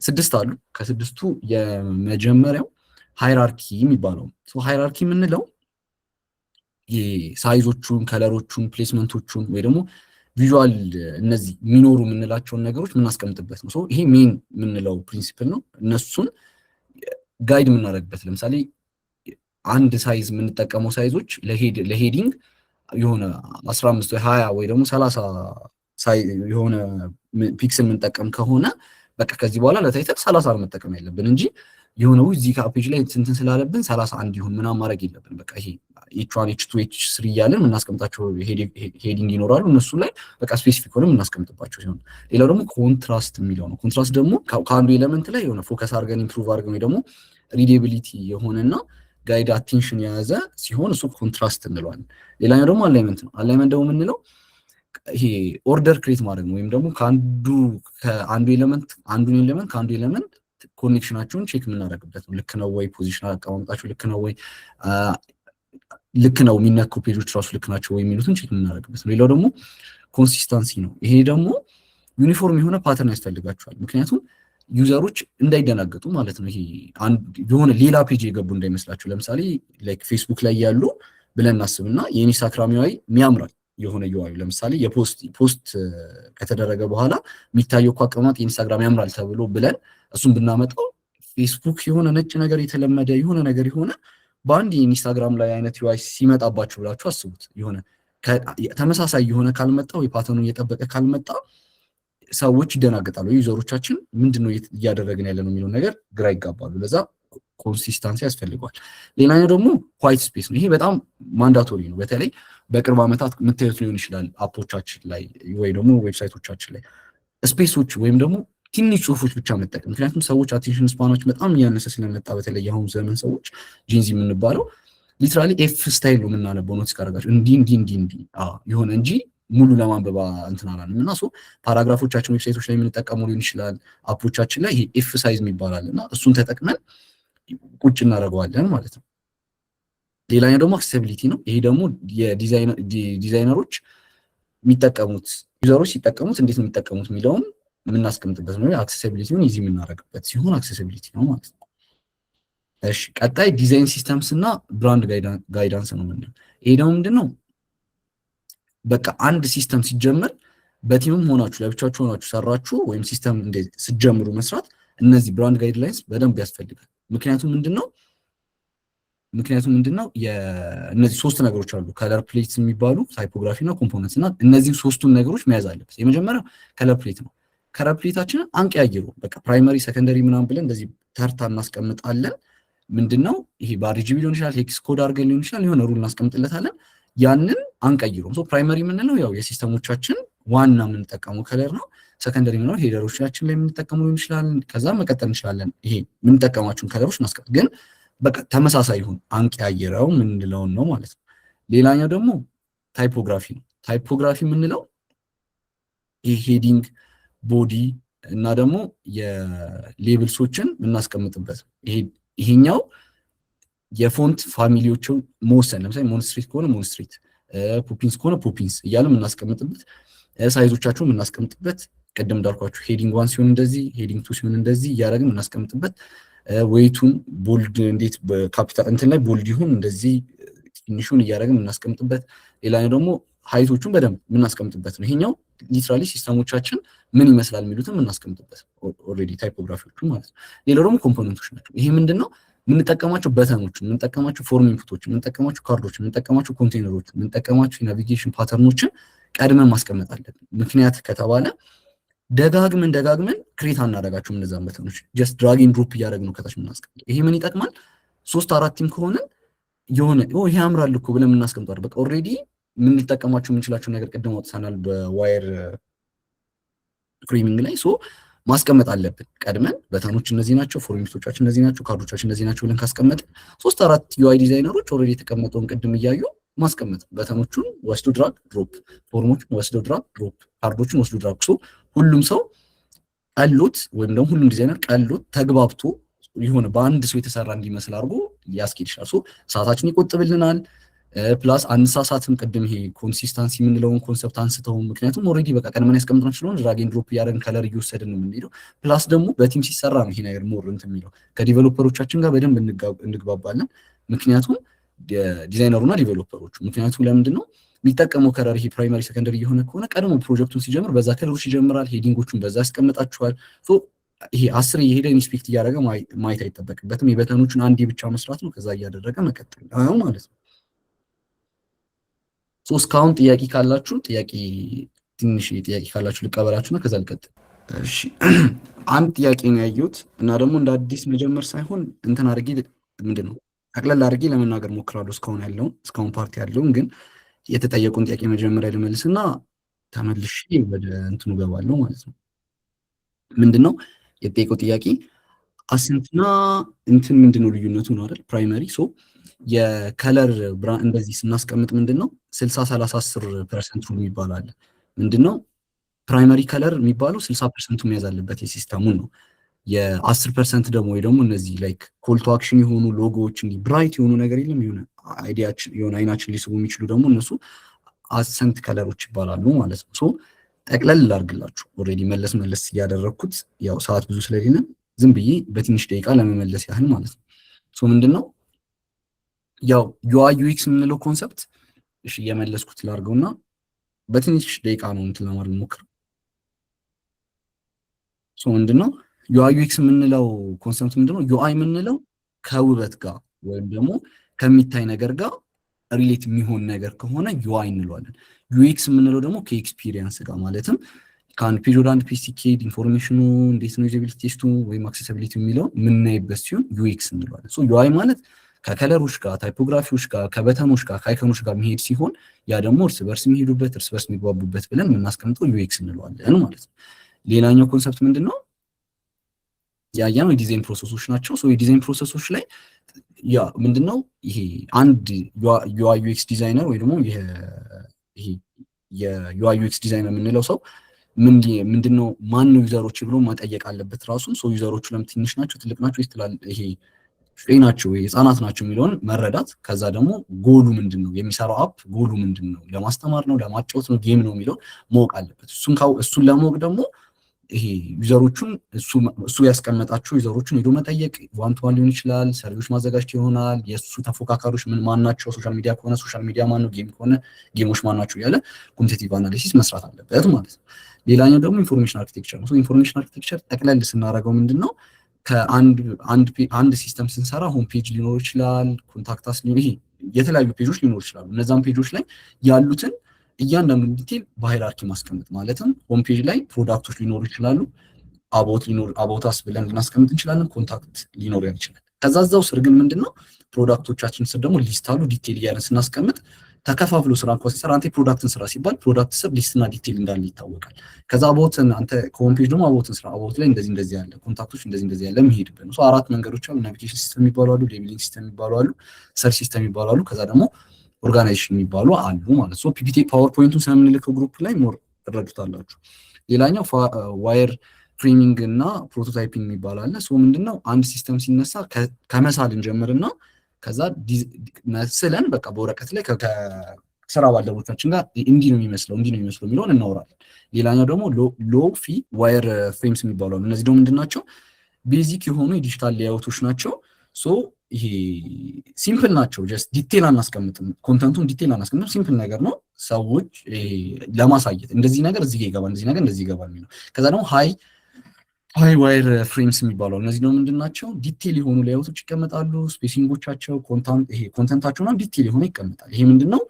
6 አሉ። ከ6ቱ የመጀመሪያው ሃይራርኪ የሚባለው። ሶ ሃይራርኪ የምንለው ሳይዞቹን፣ ከለሮቹን፣ ፕሌስመንቶቹን ወይ ደግሞ ቪዥዋል እነዚህ የሚኖሩ የምንላቸውን ነገሮች የምናስቀምጥበት ነው። ይሄ ሜን የምንለው ፕሪንሲፕል ነው። እነሱን ጋይድ የምናደርግበት ለምሳሌ አንድ ሳይዝ የምንጠቀመው ሳይዞች ለሄዲንግ የሆነ 15 ወይ 20 ወይ ደግሞ 30 የሆነ ፒክስል የምንጠቀም ከሆነ በቃ ከዚህ በኋላ ለታይተል 30 ነው መጠቀም ያለብን እንጂ የሆነ እዚህ ፔጅ ላይ እንትን ስላለብን 31 ይሁን ምናምን ማድረግ የለብን። በቃ ይሄ H1 H2 H3 እያለን የምናስቀምጣቸው ሄዲንግ ይኖራሉ። እነሱ ላይ በቃ ስፔሲፊክ ሆነ የምናስቀምጥባቸው ሲሆን፣ ሌላው ደግሞ ኮንትራስት የሚለው ነው። ኮንትራስት ደግሞ ከአንዱ ኤሌመንት ላይ የሆነ ፎከስ አድርገን ኢምፕሩቭ አድርገን ወይ ደግሞ ሪዴቢሊቲ የሆነና ጋይድ አቴንሽን የያዘ ሲሆን እሱ ኮንትራስት እንለዋለን። ሌላኛው ደግሞ አላይመንት ነው። አላይመንት ደግሞ የምንለው ይሄ ኦርደር ክሬት ማድረግ ነው። ወይም ደግሞ አንዱን ኤሌመንት ከአንዱ ኤሌመንት ኮኔክሽናቸውን ቼክ የምናደርግበት ነው። ልክ ነው ወይ? ፖዚሽን አቀማመጣቸው ልክ ነው ወይ? ልክ ነው የሚነኩ ፔጆች ራሱ ልክ ናቸው ወይ የሚሉትን ቼክ የምናደርግበት ነው። ሌላው ደግሞ ኮንሲስታንሲ ነው። ይሄ ደግሞ ዩኒፎርም የሆነ ፓተርን ያስፈልጋቸዋል። ምክንያቱም ዩዘሮች እንዳይደናገጡ ማለት ነው። ይሄ የሆነ ሌላ ፔጅ የገቡ እንዳይመስላቸው። ለምሳሌ ላይክ ፌስቡክ ላይ ያሉ ብለን እናስብና የኢንስታግራም ዩአይ የሚያምራል የሆነ ዩአይ ለምሳሌ ፖስት ከተደረገ በኋላ የሚታየው እኮ አቀማመጥ የኢንስታግራም ያምራል ተብሎ ብለን እሱን ብናመጣው ፌስቡክ የሆነ ነጭ ነገር የተለመደ የሆነ ነገር የሆነ በአንድ የኢንስታግራም ላይ አይነት ዩአይ ሲመጣባችሁ ብላችሁ አስቡት። የሆነ ተመሳሳይ የሆነ ካልመጣ ወይ ፓተርኑን እየጠበቀ ካልመጣ ሰዎች ይደናገጣሉ። ዩዘሮቻችን ምንድነው እያደረግን ያለ ነው የሚለው ነገር ግራ ይጋባሉ። ለዛ ኮንሲስታንሲ ያስፈልገዋል። ሌላኛው ደግሞ ዋይት ስፔስ ነው። ይሄ በጣም ማንዳቶሪ ነው። በተለይ በቅርብ ዓመታት የምታዩት ሊሆን ይችላል አፖቻችን ላይ ወይ ደግሞ ዌብሳይቶቻችን ላይ ስፔሶች ወይም ደግሞ ትንሽ ጽሁፎች ብቻ መጠቀም። ምክንያቱም ሰዎች አቴንሽን ስፓናች በጣም እያነሰ ስለመጣ በተለይ አሁን ዘመን ሰዎች ጂንዚ የምንባለው ሊትራሊ ኤፍ ስታይል ነው የምናነበው። ኖትስ ካደረጋችሁ እንዲህ የሆነ እንጂ ሙሉ ለማንበባ እንትን አላለም እና ፓራግራፎቻችን ዌብሳይቶች ላይ የምንጠቀሙ ሊሆን ይችላል። አፖቻችን ላይ ይሄ ኤፍ ሳይዝ የሚባላል እና እሱን ተጠቅመን ቁጭ እናደርገዋለን ማለት ነው። ሌላኛው ደግሞ አክሴሲቢሊቲ ነው። ይሄ ደግሞ የዲዛይነሮች የሚጠቀሙት ዩዘሮች ሲጠቀሙት እንዴት ነው የሚጠቀሙት የሚለውን የምናስቀምጥበት ነው። አክሴሲቢሊቲውን ኢዚ የምናደርግበት ሲሆን አክሴሲቢሊቲ ነው ማለት ነው። እሺ ቀጣይ ዲዛይን ሲስተምስ እና ብራንድ ጋይዳንስ ነው የምንለው። ይሄ ደግሞ ምንድነው? በቃ አንድ ሲስተም ሲጀመር በቲምም ሆናችሁ ለብቻችሁ ሆናችሁ ሰራችሁ ወይም ሲስተም እንደዚህ ሲጀምሩ መስራት እነዚህ ብራንድ ጋይድላይንስ በደንብ ያስፈልጋል። ምክንያቱም ምንድነው እነዚህ ሶስት ነገሮች አሉ። ከለር ፕሌትስ የሚባሉ ታይፖግራፊ እና ኮምፖነንትስ እና እነዚህ ሶስቱን ነገሮች መያዝ አለበት። የመጀመሪያው ከለር ፕሌት ነው። ከለር ፕሌታችንን አንቀያይሩ። በቃ ፕራይመሪ ሰከንደሪ ምናምን ብለን እንደዚህ ተርታ እናስቀምጣለን። ምንድነው ይሄ በአርጂቢ ሊሆን ይችላል፣ ሄክስ ኮድ አድርገን ሊሆን ይችላል፣ የሆነ ሩል እናስቀምጥለታለን። ያንን አንቀይሩም። ፕራይመሪ የምንለው ያው የሲስተሞቻችን ዋና የምንጠቀመው ከለር ነው። ሰከንደሪ የምንለው ሄደሮቻችን ላይ የምንጠቀመው ሊሆን ይችላል። ከዛ መቀጠል እንችላለን። ይሄ የምንጠቀማቸውን ከለሮች እናስቀምጥ፣ ግን በቃ ተመሳሳይ ይሁን፣ አንቀያይረው የምንለውን ነው ማለት ነው። ሌላኛው ደግሞ ታይፖግራፊ ነው። ታይፖግራፊ የምንለው ይሄ ሄዲንግ፣ ቦዲ እና ደግሞ የሌብልሶችን የምናስቀምጥበት ይሄኛው የፎንት ፋሚሊዎችን መወሰን። ለምሳሌ ሞንስትሪት ከሆነ ሞንስትሪት፣ ፑፒንስ ከሆነ ፑፒንስ እያለ የምናስቀምጥበት፣ ሳይዞቻቸውን የምናስቀምጥበት፣ ቅድም እንዳልኳችሁ ሄዲንግ ዋን ሲሆን እንደዚህ፣ ሄዲንግ ቱ ሲሆን እንደዚህ እያደረግን የምናስቀምጥበት፣ ዌይቱን ቦልድ እንዴት በካፒታል እንትን ላይ ቦልድ ይሁን እንደዚህ ትንሹን እያደረግን የምናስቀምጥበት፣ ሌላኛው ደግሞ ሀይቶቹን በደንብ የምናስቀምጥበት ነው። ይሄኛው ሊትራሊ ሲስተሞቻችን ምን ይመስላል የሚሉትን የምናስቀምጥበት ኦልሬዲ ታይፖግራፊዎቹ ማለት ነው። ሌላው ደግሞ ኮምፖነንቶች ናቸው። ይሄ ምንድነው? የምንጠቀማቸው በተኖች፣ የምንጠቀማቸው ፎርም ኢንፑቶች፣ የምንጠቀማቸው ካርዶች፣ የምንጠቀማቸው ኮንቴነሮች፣ የምንጠቀማቸው የናቪጌሽን ፓተርኖችን ቀድመን ማስቀመጥ አለብን። ምክንያት ከተባለ ደጋግመን ክሬት አናደርጋቸውም እነዛን በተኖች ጀስት ድራግ ኤንድ ድሮፕ እያደረግን ነው ከታች የምናስቀምጥ። ይሄ ምን ይጠቅማል? 3-4 ቲም ከሆነ የሆነ ይሄ ያምራል እኮ ብለን የምናስቀምጠው በቃ ኦልሬዲ የምንጠቀማቸው የምንችላቸው ነገር ቅድም አውጥተናል በዋየር ፍሬሚንግ ላይ ማስቀመጥ አለብን። ቀድመን በተኖች እነዚህ ናቸው፣ ፎርሜቶቻችን እነዚህ ናቸው፣ ካርዶቻችን እነዚህ ናቸው ብለን ካስቀመጥን 3-4 ዩአይ ዲዛይነሮች ኦልሬዲ የተቀመጠውን ቅድም እያዩ ማስቀመጥ፣ በተኖቹን ወስዶ ድራግ ድሮፕ፣ ፎርሞችን ወስዶ ድራግ ድሮፕ፣ ካርዶችን ወስዶ ድራግ። ሁሉም ሰው ቀሎት ወይም ደግሞ ሁሉም ዲዛይነር ቀሎት ተግባብቶ የሆነ በአንድ ሰው የተሰራ እንዲመስል አድርጎ ሊያስኬድ ይችላል። ሰዓታችን ይቆጥብልናል። ፕላስ አንሳሳትም። ቅድም ይሄ ኮንሲስታንሲ የምንለውን ኮንሰፕት አንስተው፣ ምክንያቱም ኦልሬዲ በቃ ቀድመን ያስቀምጥነው ስለሆነ ድራግ ኤንድ ድሮፕ እያደረግን ከለር እየወሰድን ነው የምንሄደው። ፕላስ ደግሞ በቲም ሲሰራ ነው ይሄ ነገር ሞር እንትን የሚለው ከዲቨሎፐሮቻችን ጋር በደንብ እንግባባለን። ምክንያቱም ዲዛይነሩና ዲቨሎፐሮቹ ምክንያቱም ለምንድን ነው የሚጠቀመው ከለር ይሄ ፕራይመሪ ሰከንደሪ የሆነ ከሆነ ቀድሞ ፕሮጀክቱን ሲጀምር በዛ ከለሮች ይጀምራል። ሄዲንጎቹን በዛ ያስቀምጣቸዋል። ይሄ 10 የሄደ ኢንስፔክት እያደረገ ማየት አይጠበቅበትም። የበተኖቹን አንዴ ብቻ መስራት ነው። ከዛ እያደረገ መቀጠል ማለት ነው። እስካሁን ጥያቄ ካላችሁ ትንሽ ጥያቄ ካላችሁ ልቀበላችሁና ከዛ ልቀጥል። እሺ አንድ ጥያቄ ነው ያየሁት እና ደግሞ እንደ አዲስ መጀመር ሳይሆን እንትን አድርጌ ምንድነው ጠቅለል አድርጌ ለመናገር ሞክራለሁ። እስካሁን ፓርቲ ያለውን ግን የተጠየቁን ጥያቄ መጀመሪያ ልመልስና ተመልሼ ወደ እንትኑ ገባለሁ ማለት ነው። ምንድነው የተጠየቀው ጥያቄ አሰንትና እንትን ምንድነው ልዩነቱ ነው አይደል? ፕራይመሪ የከለር እንደዚህ ስናስቀምጥ ምንድነው 60-30-10% ሩል የሚባለው አለ። ምንድነው ፕራይመሪ ከለር የሚባለው 60% መያዝ አለበት የሲስተሙን ነው። የ10% ደግሞ ወይ ደግሞ እነዚህ ላይክ ኮል ቱ አክሽን የሆኑ ሎጎዎች እንዲህ ብራይት የሆኑ ነገር የለም የሆነ አይዲያችን የሆነ አይናችን ሊስቡ የሚችሉ ደግሞ እነሱ አሰንት ከለሮች ይባላሉ ማለት ነው። ሶ ጠቅለል ላድርግላችሁ ኦልሬዲ መለስ እያደረግኩት ያው ሰዓት ብዙ ስለሌለ ዝም ብዬ በትንሽ ደቂቃ ለመመለስ ያህል ማለት ነው። ሶ ምንድነው ያው ዩአይ ዩኤክስ የምንለው ኮንሰፕት እሺ እየመለስኩት ላድርገውና በትንሽ ደቂቃ ነው እንትን ለማድረግ ሞክር። ሶ ምንድነው ዩአይ ዩኤክስ የምንለው ኮንሰፕት ምንድነው? ዩአይ የምንለው ከውበት ጋር ወይም ደግሞ ከሚታይ ነገር ጋር ሪሌት የሚሆን ነገር ከሆነ ዩአይ እንለዋለን። ዩኤክስ የምንለው ደግሞ ከኤክስፒሪየንስ ጋር ማለትም ከአንድ ፔጅ ወደ አንድ ፔጅ ሲኬድ ኢንፎርሜሽኑ እንዴት ነው ዩዛቢሊቲ ቴስቱ ወይም አክሴሲቢሊቲ የሚለው የምናይበት ሲሆን ዩኤክስ እንለዋለን። ሶ ዩአይ ማለት ከከለሮች ጋር ታይፖግራፊዎች ጋር ከበተኖች ጋር ከአይከኖች ጋር የሚሄድ ሲሆን ያ ደግሞ እርስ በርስ የሚሄዱበት እርስ በርስ የሚግባቡበት ብለን የምናስቀምጠው ዩኤክስ እንለዋለን ማለት ነው። ሌላኛው ኮንሰፕት ምንድነው? ያያነው የዲዛይን ፕሮሰሶች ናቸው። ሶ የዲዛይን ፕሮሰሶች ላይ ያ ምንድነው ይሄ አንድ ዩአይ ዩኤክስ ዲዛይነር ወይ ደግሞ ይሄ የዩአይ ዩኤክስ ዲዛይነር የምንለው ሰው ምንድነው ማን ነው ዩዘሮች ብሎ መጠየቅ አለበት ራሱን። ሶ ዩዘሮቹ ለምን ትንሽ ናቸው ትልቅ ናቸው ይስተላል ይሄ ፍሬ ናቸው ህፃናት ናቸው የሚለውን መረዳት። ከዛ ደግሞ ጎሉ ምንድነው የሚሰራው አፕ ጎሉ ምንድነው ለማስተማር ነው ለማጫወት ነው ጌም ነው የሚለውን ማወቅ አለበት። እሱን ለማወቅ ደግሞ ይሄ ዩዘሮቹን እሱ ያስቀመጣቸው ዩዘሮቹን ሄዶ መጠየቅ ዋን ቱ ዋን ሊሆን ይችላል። ሰርቪስ ማዘጋጀት ይሆናል። የእሱ ተፎካካሪዎች ማን ናቸው? ሶሻል ሚዲያ ከሆነ ሶሻል ሚዲያ ማን ነው? ጌም ከሆነ ጌሞች ማን ናቸው? እያለ ኮምፒቲቲቭ አናሊሲስ መስራት አለበት ማለት ነው። ሌላኛው ደግሞ ኢንፎርሜሽን አርኪቴክቸር ነው። ኢንፎርሜሽን አርኪቴክቸር ጠቅለል ስናደርገው ምንድነው ከአንድ ሲስተም ስንሰራ ሆም ፔጅ ሊኖር ይችላል፣ ኮንታክታስ ሊኖር ይሄ የተለያዩ ፔጆች ሊኖር ይችላሉ። እነዛም ፔጆች ላይ ያሉትን እያንዳንዱ ዲቴል በሃይራርኪ ማስቀመጥ ማለትም ሆም ፔጅ ላይ ፕሮዳክቶች ሊኖሩ ይችላሉ። አባውታስ ብለን ልናስቀምጥ እንችላለን። ኮንታክት ሊኖር ይችላል። ከዛ እዛው ስር ግን ምንድነው ፕሮዳክቶቻችን ስር ደግሞ ሊስት አሉ። ዲቴል እያለን ስናስቀምጥ ተከፋፍሎ ስራ እንኳን ሲሰራ አንተ ፕሮዳክትን ስራ ሲባል ፕሮዳክት ስር ሊስትና ዲቴል እንዳለ ይታወቃል። ከዛ አባውትን አንተ ከሆም ፔጅ ደግሞ አባውትን ስራ አባውት ላይ እንደዚህ ያለ ኮንታክቶች እንደዚህ ያለ መሄድበት ነው። አራት መንገዶች አሉ። ናቪጌሽን ሲስተም የሚባሉ አሉ፣ ሌብሊንግ ሲስተም የሚባሉ አሉ፣ ሰርች ሲስተም የሚባሉ አሉ። ከዛ ደግሞ ኦርጋናይዜሽን የሚባሉ አሉ ማለት ነው። ፒፒቲ ፓወርፖይንቱን ስለምንልከው ግሩፕ ላይ ሞር ትረዱታላችሁ። ሌላኛው ዋየር ፍሬሚንግ እና ፕሮቶታይፒንግ የሚባል አለ። ምንድነው አንድ ሲስተም ሲነሳ ከመሳል እንጀምርና ከዛ መስለን በቃ በወረቀት ላይ ከስራ ባልደረቦቻችን ጋር እንዲህ ነው የሚመስለው የሚለውን እናወራለን። ሌላኛው ደግሞ ሎ ፊ ዋየር ፍሬምስ የሚባሉ አሉ። እነዚህ ደግሞ ምንድናቸው? ቤዚክ የሆኑ የዲጂታል ሌአውቶች ናቸው። ይሄ ሲምፕል ናቸው። ጀስት ዲቴል አናስቀምጥም፣ ኮንተንቱን ዲቴል አናስቀምጥም። ሲምፕል ነገር ነው ሰዎች ለማሳየት እንደዚህ ነገር እዚህ ይገባል፣ እንደዚህ ነገር እንደዚህ ይገባል የሚለው። ከዛ ደግሞ ሃይ ዋየር ፍሬምስ የሚባሉ እነዚህ ደግሞ ምንድናቸው? ዲቴል የሆኑ ሌአውቶች ይቀመጣሉ። ስፔሲንጎቻቸው ኮንተንታቸውና ዲቴል የሆነ ይቀመጣል። ይሄ ምንድነው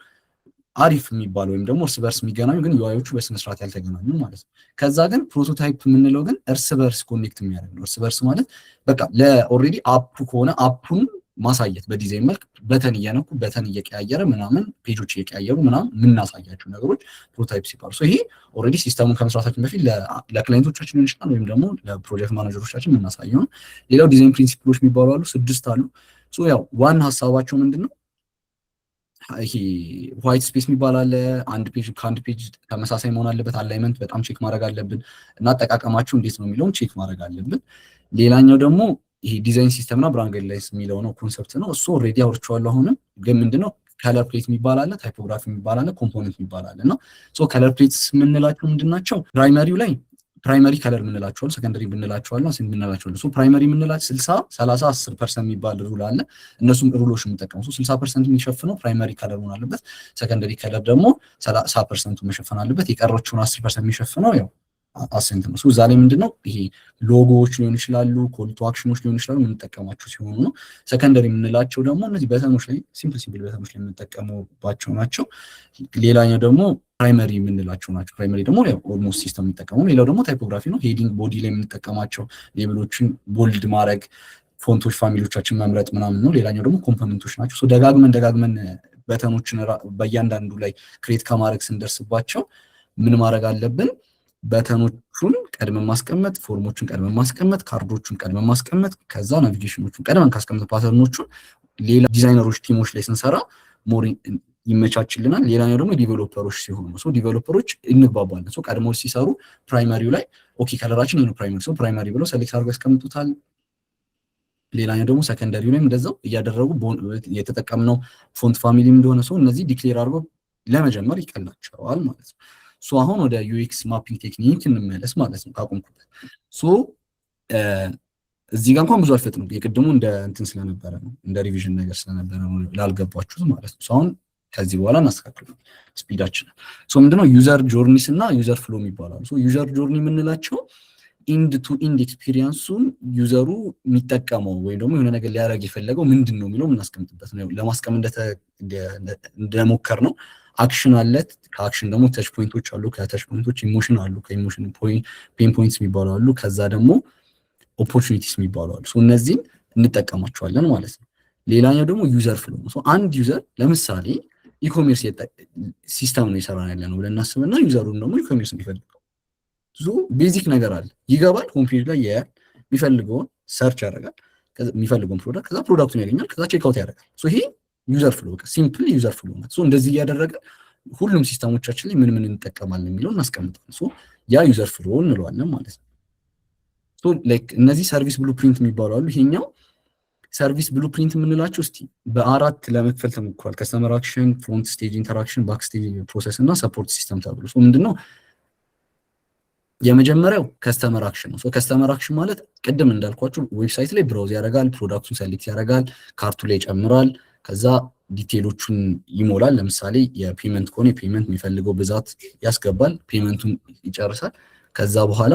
አሪፍ የሚባለው ወይም ደግሞ እርስ በርስ የሚገናኙ ግን ዩአዮቹ በስነስርዓት ያልተገናኙ ማለት ነው። ከዛ ግን ፕሮቶታይፕ የምንለው ግን እርስ በርስ ኮኔክት የሚያደርግ ነው። እርስ በርስ ማለት በቃ ለኦልሬዲ አፑ ከሆነ አፑን ማሳየት በዲዛይን መልክ በተን እየነኩ በተን እየቀያየረ ምናምን ፔጆች እየቀያየሩ ምናምን የምናሳያቸው ነገሮች ፕሮቶታይፕ ሲባሉ ይሄ ኦልሬዲ ሲስተሙን ከመስራታችን በፊት ለክላይንቶቻችን ሊሆን ይችላል ወይም ደግሞ ለፕሮጀክት ማናጀሮቻችን የምናሳየው ነው። ሌላው ዲዛይን ፕሪንሲፕሎች የሚባሉ አሉ፣ 6 አሉ። ያው ዋና ሀሳባቸው ምንድነው? ይሄ ዋይት ስፔስ የሚባል አለ። አንድ ፔጅ ከአንድ ፔጅ ተመሳሳይ መሆን አለበት። አላይመንት በጣም ቼክ ማድረግ አለብን እና አጠቃቀማቸው እንዴት ነው የሚለውን ቼክ ማድረግ አለብን። ሌላኛው ደግሞ ይሄ ዲዛይን ሲስተም እና ብራንድ ጋይድላይንስ የሚለው ነው ኮንሰፕት ነው። እሱ ኦልሬዲ አውርቼዋለሁ። አሁንም ግን ምንድነው ከለር ፕሌት የሚባል አለ፣ ታይፖግራፊ የሚባል አለ፣ ኮምፖነንት የሚባል አለ እና ከለር ፕሌትስ የምንላቸው ምንድናቸው? ፕራይመሪው ላይ ፕራይመሪ ከለር የምንላቸዋል፣ ሰከንደሪ ብንላቸዋል፣ ብንላቸዋል። ፕራይመሪ የምንላቸው 60-30-10% የሚባል ሩል አለ። እነሱም ሩሎች የምንጠቀሙ 60% የሚሸፍነው ፕራይመሪ ከለር መሆን አለበት። ሰከንደሪ ከለር ደግሞ 30% መሸፈን አለበት። የቀረችውን 10% የሚሸፍነው ያው አሰንት ነው። እዛ ላይ ምንድነው ይሄ ሎጎዎች ሊሆኑ ይችላሉ፣ ኮል ቱ አክሽኖች ሊሆኑ ይችላሉ የምንጠቀማቸው ሲሆኑ ነው። ሰከንደሪ የምንላቸው ደግሞ እነዚህ በተኖች ላይ ሲምፕል በተኖች ላይ የምንጠቀሙባቸው ናቸው። ሌላኛው ደግሞ ፕራይመሪ የምንላቸው ናቸው። ፕራይመሪ ደግሞ ያው ኦልሞስት ሲስተም የሚጠቀሙ። ሌላው ደግሞ ታይፖግራፊ ነው። ሄዲንግ ቦዲ ላይ የምንጠቀማቸው ሌብሎችን ቦልድ ማድረግ፣ ፎንቶች ፋሚሊዎቻችን መምረጥ ምናምን ነው። ሌላኛው ደግሞ ኮምፖነንቶች ናቸው። ደጋግመን በተኖችን በእያንዳንዱ ላይ ክሬት ከማድረግ ስንደርስባቸው ምን ማድረግ አለብን? በተኖቹን ቀድመን ማስቀመጥ፣ ፎርሞቹን ቀድመን ማስቀመጥ፣ ካርዶቹን ቀድመን ማስቀመጥ፣ ከዛ ናቪጌሽኖቹን ቀድመን ካስቀመጥ ፓተርኖቹን ሌላ ዲዛይነሮች ቲሞች ላይ ስንሰራ ሞሪ ይመቻችልናል። ሌላኛው ደግሞ ዲቨሎፐሮች ሲሆኑ ነው። ዲቨሎፐሮች እንግባባለን። ቀድሞ ሲሰሩ ፕራይመሪው ላይ ኦኬ ከለራችን ይሄ ፕራይመሪ ፕራይመሪ ብለው ሰሌክት አድርገው ያስቀምጡታል። ሌላኛው ደግሞ ሰከንደሪው ላይም እንደዛው እያደረጉ የተጠቀምነው ፎንት ፋሚሊ እንደሆነ እነዚህ ዲክሌር አድርገው ለመጀመር ይቀላቸዋል ማለት ነው። አሁን ወደ ዩኤክስ ማፒንግ ቴክኒክ እንመለስ ማለት ነው ካቆምኩበት። እዚህ ጋር እንኳን ብዙ አልፈጥንም፣ የቅድሙ እንደ እንትን ስለነበረ ነው እንደ ሪቪዥን ነገር ስለነበረ ነው ላልገባችሁት ማለት ነው። አሁን ከዚህ በኋላ እናስተካክል ስፒዳችን። ምንድነው ዩዘር ጆርኒስ እና ዩዘር ፍሎ ይባላሉ። ዩዘር ጆርኒ የምንላቸው ኢንድ ቱ ኢንድ ኤክስፒሪየንሱን ዩዘሩ የሚጠቀመው ወይም ደግሞ የሆነ ነገር ሊያደርግ የፈለገው ምንድን ነው የሚለው የምናስቀምጥበት ነው። ለማስቀመጥ እንደሞከር ነው። አክሽን አለ፣ ከአክሽን ደግሞ ተች ፖይንቶች አሉ፣ ከተች ፖይንቶች ኢሞሽን አሉ፣ ከኢሞሽን ፔን ፖይንትስ የሚባሉ አሉ፣ ከዛ ደግሞ ኦፖርቹኒቲስ የሚባሉ አሉ። እነዚህን እንጠቀማቸዋለን ማለት ነው። ሌላኛው ደግሞ ዩዘር ፍሎ ነው። አንድ ዩዘር ለምሳሌ ኢኮሜርስ ሲስተም ነው የሰራን ያለ ነው ብለን እናስብና ዩዘሩን ደግሞ ኢኮሜርስ የሚፈልገው ቤዚክ ነገር አለ። ይገባል፣ ሆምፔጅ ላይ ያያል፣ የሚፈልገውን ሰርች ያደርጋል፣ የሚፈልገውን ፕሮዳክት፣ ከዛ ፕሮዳክቱን ያገኛል፣ ከዛ ቼክአውት ያደርጋል። ይሄ ዩዘር ፍሎ በቃ ሲምፕል ዩዘር ፍሎ ነው። እንደዚህ እያደረገ ሁሉም ሲስተሞቻችን ላይ ምን እንጠቀማለን የሚለው እናስቀምጣለን። ያ ዩዘር ፍሎ እንለዋለን ማለት ነው። እነዚህ ሰርቪስ ብሉፕሪንት የሚባሉ አሉ። ይሄኛው ሰርቪስ ብሉፕሪንት የምንላቸው እስቲ በአራት ለመክፈል ተሞክሯል። ከስተመር አክሽን፣ ፍሮንት ስቴጅ ኢንተራክሽን፣ ባክ ስቴጅ ፕሮሰስ እና ሰፖርት ሲስተም ተብሎ ምንድነው የመጀመሪያው ከስተመር አክሽን ነው። ከስተመር አክሽን ማለት ቅድም እንዳልኳችሁ ዌብሳይት ላይ ብራውዝ ያደርጋል፣ ፕሮዳክቱን ሰሌክት ያደርጋል፣ ካርቱ ላይ ይጨምራል፣ ከዛ ዲቴሎቹን ይሞላል። ለምሳሌ የፔመንት ከሆነ የፔመንት የሚፈልገው ብዛት ያስገባል፣ ፔመንቱን ይጨርሳል። ከዛ በኋላ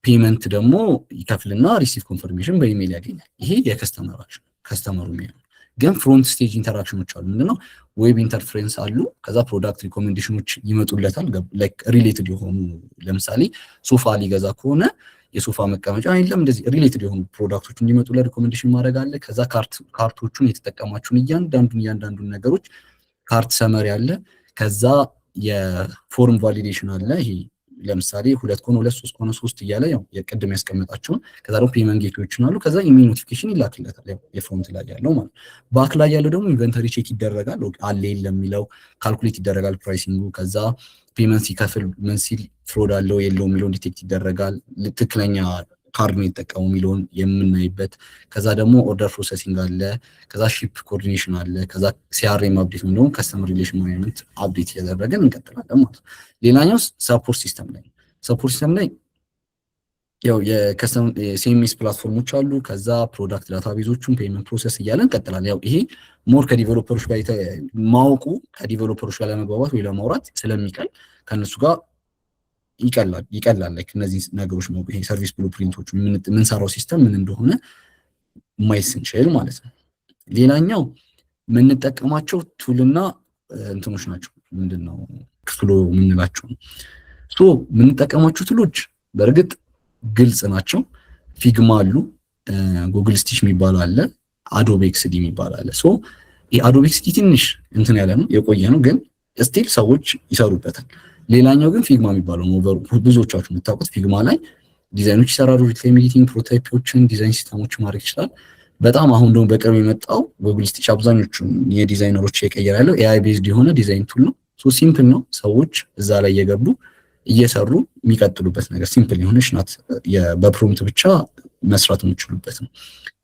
ፔመንት ደግሞ ይከፍልና ሪሲቭ ኮንፈርሜሽን በኢሜል ያገኛል። ይሄ የከስተመር አክሽን ከስተመሩ የሚሆነው። ግን ፍሮንት ስቴጅ ኢንተራክሽኖች አሉ። ምንድነው ዌብ ኢንተርፌረንስ አሉ። ከዛ ፕሮዳክት ሪኮሜንዴሽኖች ይመጡለታል፣ ላይክ ሪሌትድ የሆኑ ለምሳሌ ሶፋ ሊገዛ ከሆነ የሶፋ መቀመጫ አይደለም እንደዚህ ሪሌትድ የሆኑ ፕሮዳክቶች እንዲመጡለት ሪኮሜንዴሽን ማድረግ አለ። ከዛ ካርቶቹን የተጠቀማችሁን እያንዳንዱን ነገሮች ካርት ሰመሪ አለ። ከዛ የፎርም ቫሊዴሽን አለ። ይሄ ለምሳሌ 2 ከሆነ 2 3 ከሆነ 3 እያለ ያው የቅድም ያስቀመጣቸውን ከዛ ደግሞ ፔመንት ጌትዌዎችን አሉ። ከዛ ኢሜል ኖቲፊኬሽን ይላክለታል፣ ያው የፍሮንት ላይ ያለው ማለት። ባክ ላይ ያለው ደግሞ ኢንቨንተሪ ቼክ ይደረጋል፣ አለ የለም የሚለው ካልኩሌት ይደረጋል ፕራይሲንጉ። ከዛ ፔመንት ሲከፍል ምን ሲል ፍሮድ አለው የለው የሚለው ዲቴክት ይደረጋል። ትክክለኛ ካርድ ነው የተጠቀመው የሚለውን የምናይበት። ከዛ ደግሞ ኦርደር ፕሮሰሲንግ አለ። ከዛ ሺፕ ኮኦርዲኔሽን አለ። ከዛ ሲአርኤም አፕዴት ነው ደግሞ ከስተመር ሪሌሽን ማኔጅመንት አፕዴት እያደረገን እንቀጥላለን ማለት ነው። ሌላኛው ሰፖርት ሲስተም ላይ ሰፖርት ሲስተም ላይ ያው የሲኤምኤስ ፕላትፎርሞች አሉ። ከዛ ፕሮዳክት ዳታቤዞቹን ፔመንት ፕሮሰስ እያለን እንቀጥላለን። ያው ይሄ ሞር ከዲቨሎፐሮች ጋር ማወቁ ከዲቨሎፐሮች ጋር ለመግባባት ወይ ለማውራት ስለሚቀል ከነሱ ጋር ይቀላል ላይክ እነዚህ ነገሮች ነው። ይሄ ሰርቪስ ብሉፕሪንቶቹ የምንሰራው ሲስተም ምን እንደሆነ ማየት ስንችል ማለት ነው። ሌላኛው የምንጠቀማቸው ቱልና እንትኖች ናቸው። ምንድነው ፍሎ የምንላቸው ነው። የምንጠቀማቸው ቱሎች በእርግጥ ግልጽ ናቸው። ፊግማ አሉ፣ ጉግል ስቲች የሚባል አለ፣ አዶቤ ኤክስዲ የሚባል አለ። ይሄ አዶቤ ኤክስዲ ትንሽ እንትን ያለ ነው የቆየ ነው፣ ግን ስቲል ሰዎች ይሰሩበታል። ሌላኛው ግን ፊግማ የሚባለው ነው። ብዙዎቻችሁ የምታውቁት ፊግማ ላይ ዲዛይኖች ይሰራሉ። ሪትሌም ኤዲቲንግ፣ ፕሮቶታይፖችን፣ ዲዛይን ሲስተሞችን ማድረግ ይችላል። በጣም አሁን ደግሞ በቅርብ የመጣው ጉግል ስቲች አብዛኞቹ የዲዛይነሮች የቀየረ ያለው ኤአይ ቤዝድ የሆነ ዲዛይን ቱል ነው። ሲምፕል ነው። ሰዎች እዛ ላይ እየገቡ እየሰሩ የሚቀጥሉበት ነገር ሲምፕል የሆነች ናት። በፕሮምፕት ብቻ መስራት የምችሉበት ነው።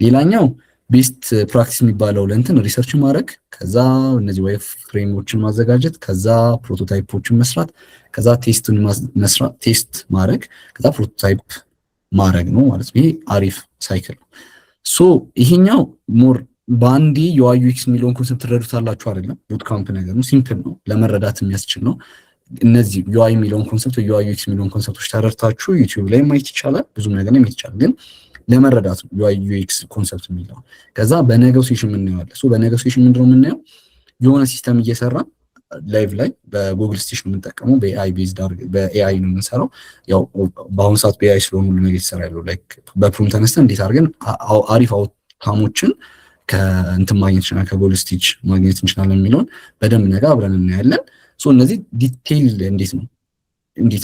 ሌላኛው ቤስት ፕራክቲስ የሚባለው ለእንትን ሪሰርች ማድረግ፣ ከዛ እነዚህ ዋይር ፍሬሞችን ማዘጋጀት፣ ከዛ ፕሮቶታይፖችን መስራት፣ ከዛ ቴስትን መስራት ቴስት ማድረግ፣ ከዛ ፕሮቶታይፕ ማድረግ ነው ማለት ነው። ይሄ አሪፍ ሳይክል ነው። ይሄኛው ሞር በአንዴ ዩአይ ዩኤክስ የሚለውን ኮንሰፕት ትረዱታላችሁ አይደለም። ቡት ካምፕ ነገር ነው። ሲምፕል ነው፣ ለመረዳት የሚያስችል ነው። እነዚህ ዩአይ የሚለውን ኮንሰፕት ዩአይ ዩኤክስ የሚለውን ኮንሰፕቶች ተረድታችሁ ዩቲዩብ ላይ ማየት ይቻላል፣ ብዙ ነገር ማየት ይቻላል። ግን ለመረዳት ነው ዩአይ ዩኤክስ ኮንሰፕት የሚለው። ከዛ በኔጎሲዬሽን የምናየዋለን። በኔጎሲዬሽን ምንድነው የምናየው? የሆነ ሲስተም እየሰራ ላይቭ ላይ በጉግል ስቲች ነው የምንጠቀመው። በኤአይ ቤዝድ በኤአይ ነው የምንሰራው። ያው በአሁኑ ሰዓት በኤአይ ስለሆነ ሁሉ ነገር የተሰራ ያለው ላይክ በፕሮምፕት ተነስተን እንዴት አድርገን አሪፍ አውትካሞችን ከእንትን ማግኘት እንችላለን፣ ከጉግል ስቲች ማግኘት እንችላለን የሚለውን በደንብ ነገር አብረን እናያለን። እነዚህ ዲቴይል እንዴት